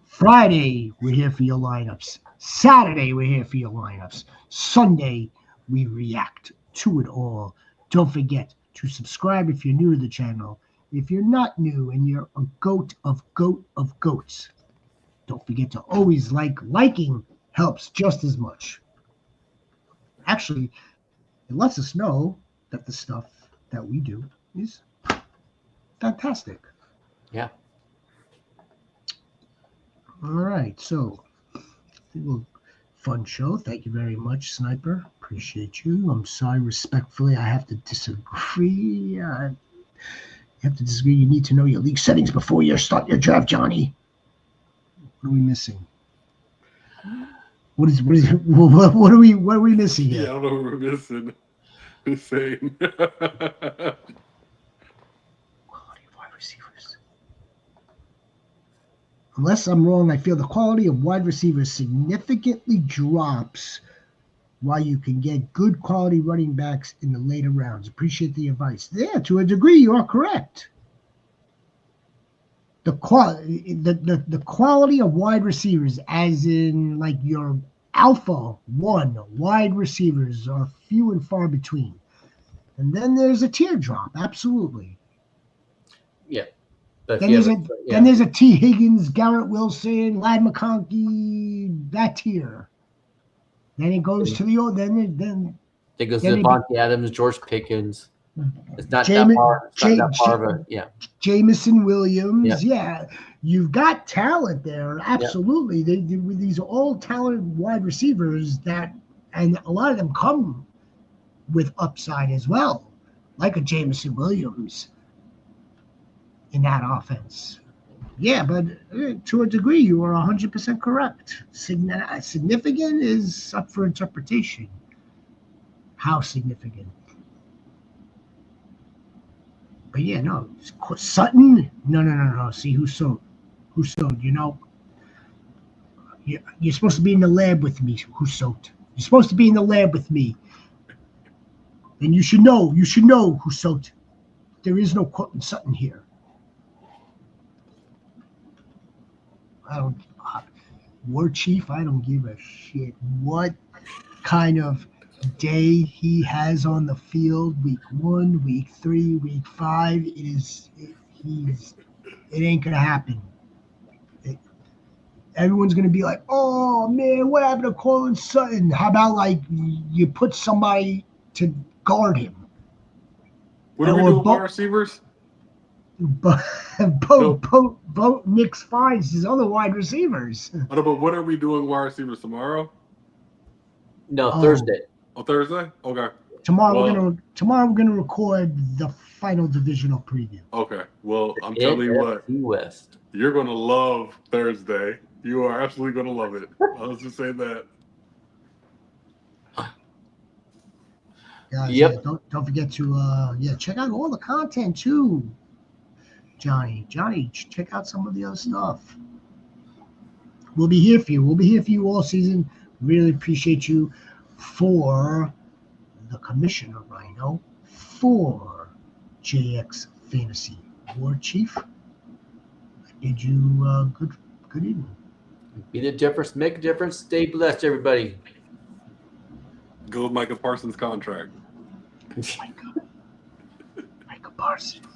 Friday, we're here for your lineups. Saturday, we're here for your lineups. Sunday, we react to it all. Don't forget to subscribe if you're new to the channel. If you're not new and you're a goat of goats, don't forget to always like. Liking helps just as much. Actually, it lets us know that the stuff that we do is fantastic. Yeah. All right, so fun show. Thank you very much, Sniper. Appreciate you. I'm sorry, respectfully, I have to disagree. You have to disagree. You need to know your league settings before you start your draft, Johnny. What are we missing? What are we missing here? Yeah, I don't know what we're missing. The same. Quality of wide receivers. Unless I'm wrong, I feel the quality of wide receivers significantly drops while you can get good quality running backs in the later rounds. Appreciate the advice. Yeah, to a degree, you are correct. The quality of wide receivers, as in like your alpha one wide receivers, are few and far between. And then there's a teardrop, absolutely. Yeah. Then there's a T. Higgins, Garrett Wilson, Ladd McConkey, that tier. Then it goes to the old. Then it goes to Devontae Adams, George Pickens. It's not that far. Yeah. Jameson Williams. Yeah. You've got talent there. Absolutely. Yeah. These are all talented wide receivers and a lot of them come with upside as well, like a Jameson Williams in that offense. Yeah, but to a degree, you are 100% correct. Significant is up for interpretation. How significant? But yeah, no. Sutton? No. See, who sold? You're supposed to be in the lab with me. Who sold? You're supposed to be in the lab with me. And you should know who sold. There is no Cortland Sutton here. War Chief, I don't give a shit what kind of day he has on the field. Week 1, week 3, week 5. It ain't gonna happen. Everyone's gonna be like, oh man, what happened to Cortland Sutton? How about like you put somebody to guard him? What are we doing, wide receivers? But Nix finds his other wide receivers. But what are we doing wide receivers tomorrow? No, Thursday. Oh, Thursday? Okay. Tomorrow we're gonna record the final divisional preview. Okay. Well, I'm telling you what. West. You're gonna love Thursday. You are absolutely gonna love it. I'll just say that. Guys, yep. Don't forget to check out all the content too. Johnny, check out some of the other stuff. We'll be here for you. We'll be here for you all season. Really appreciate you for the commissioner, Rhino, for JX Fantasy War Chief. I bid you good evening. Be the difference. Make a difference. Stay blessed, everybody. Go with Micah Parsons' contract. Micah Parsons.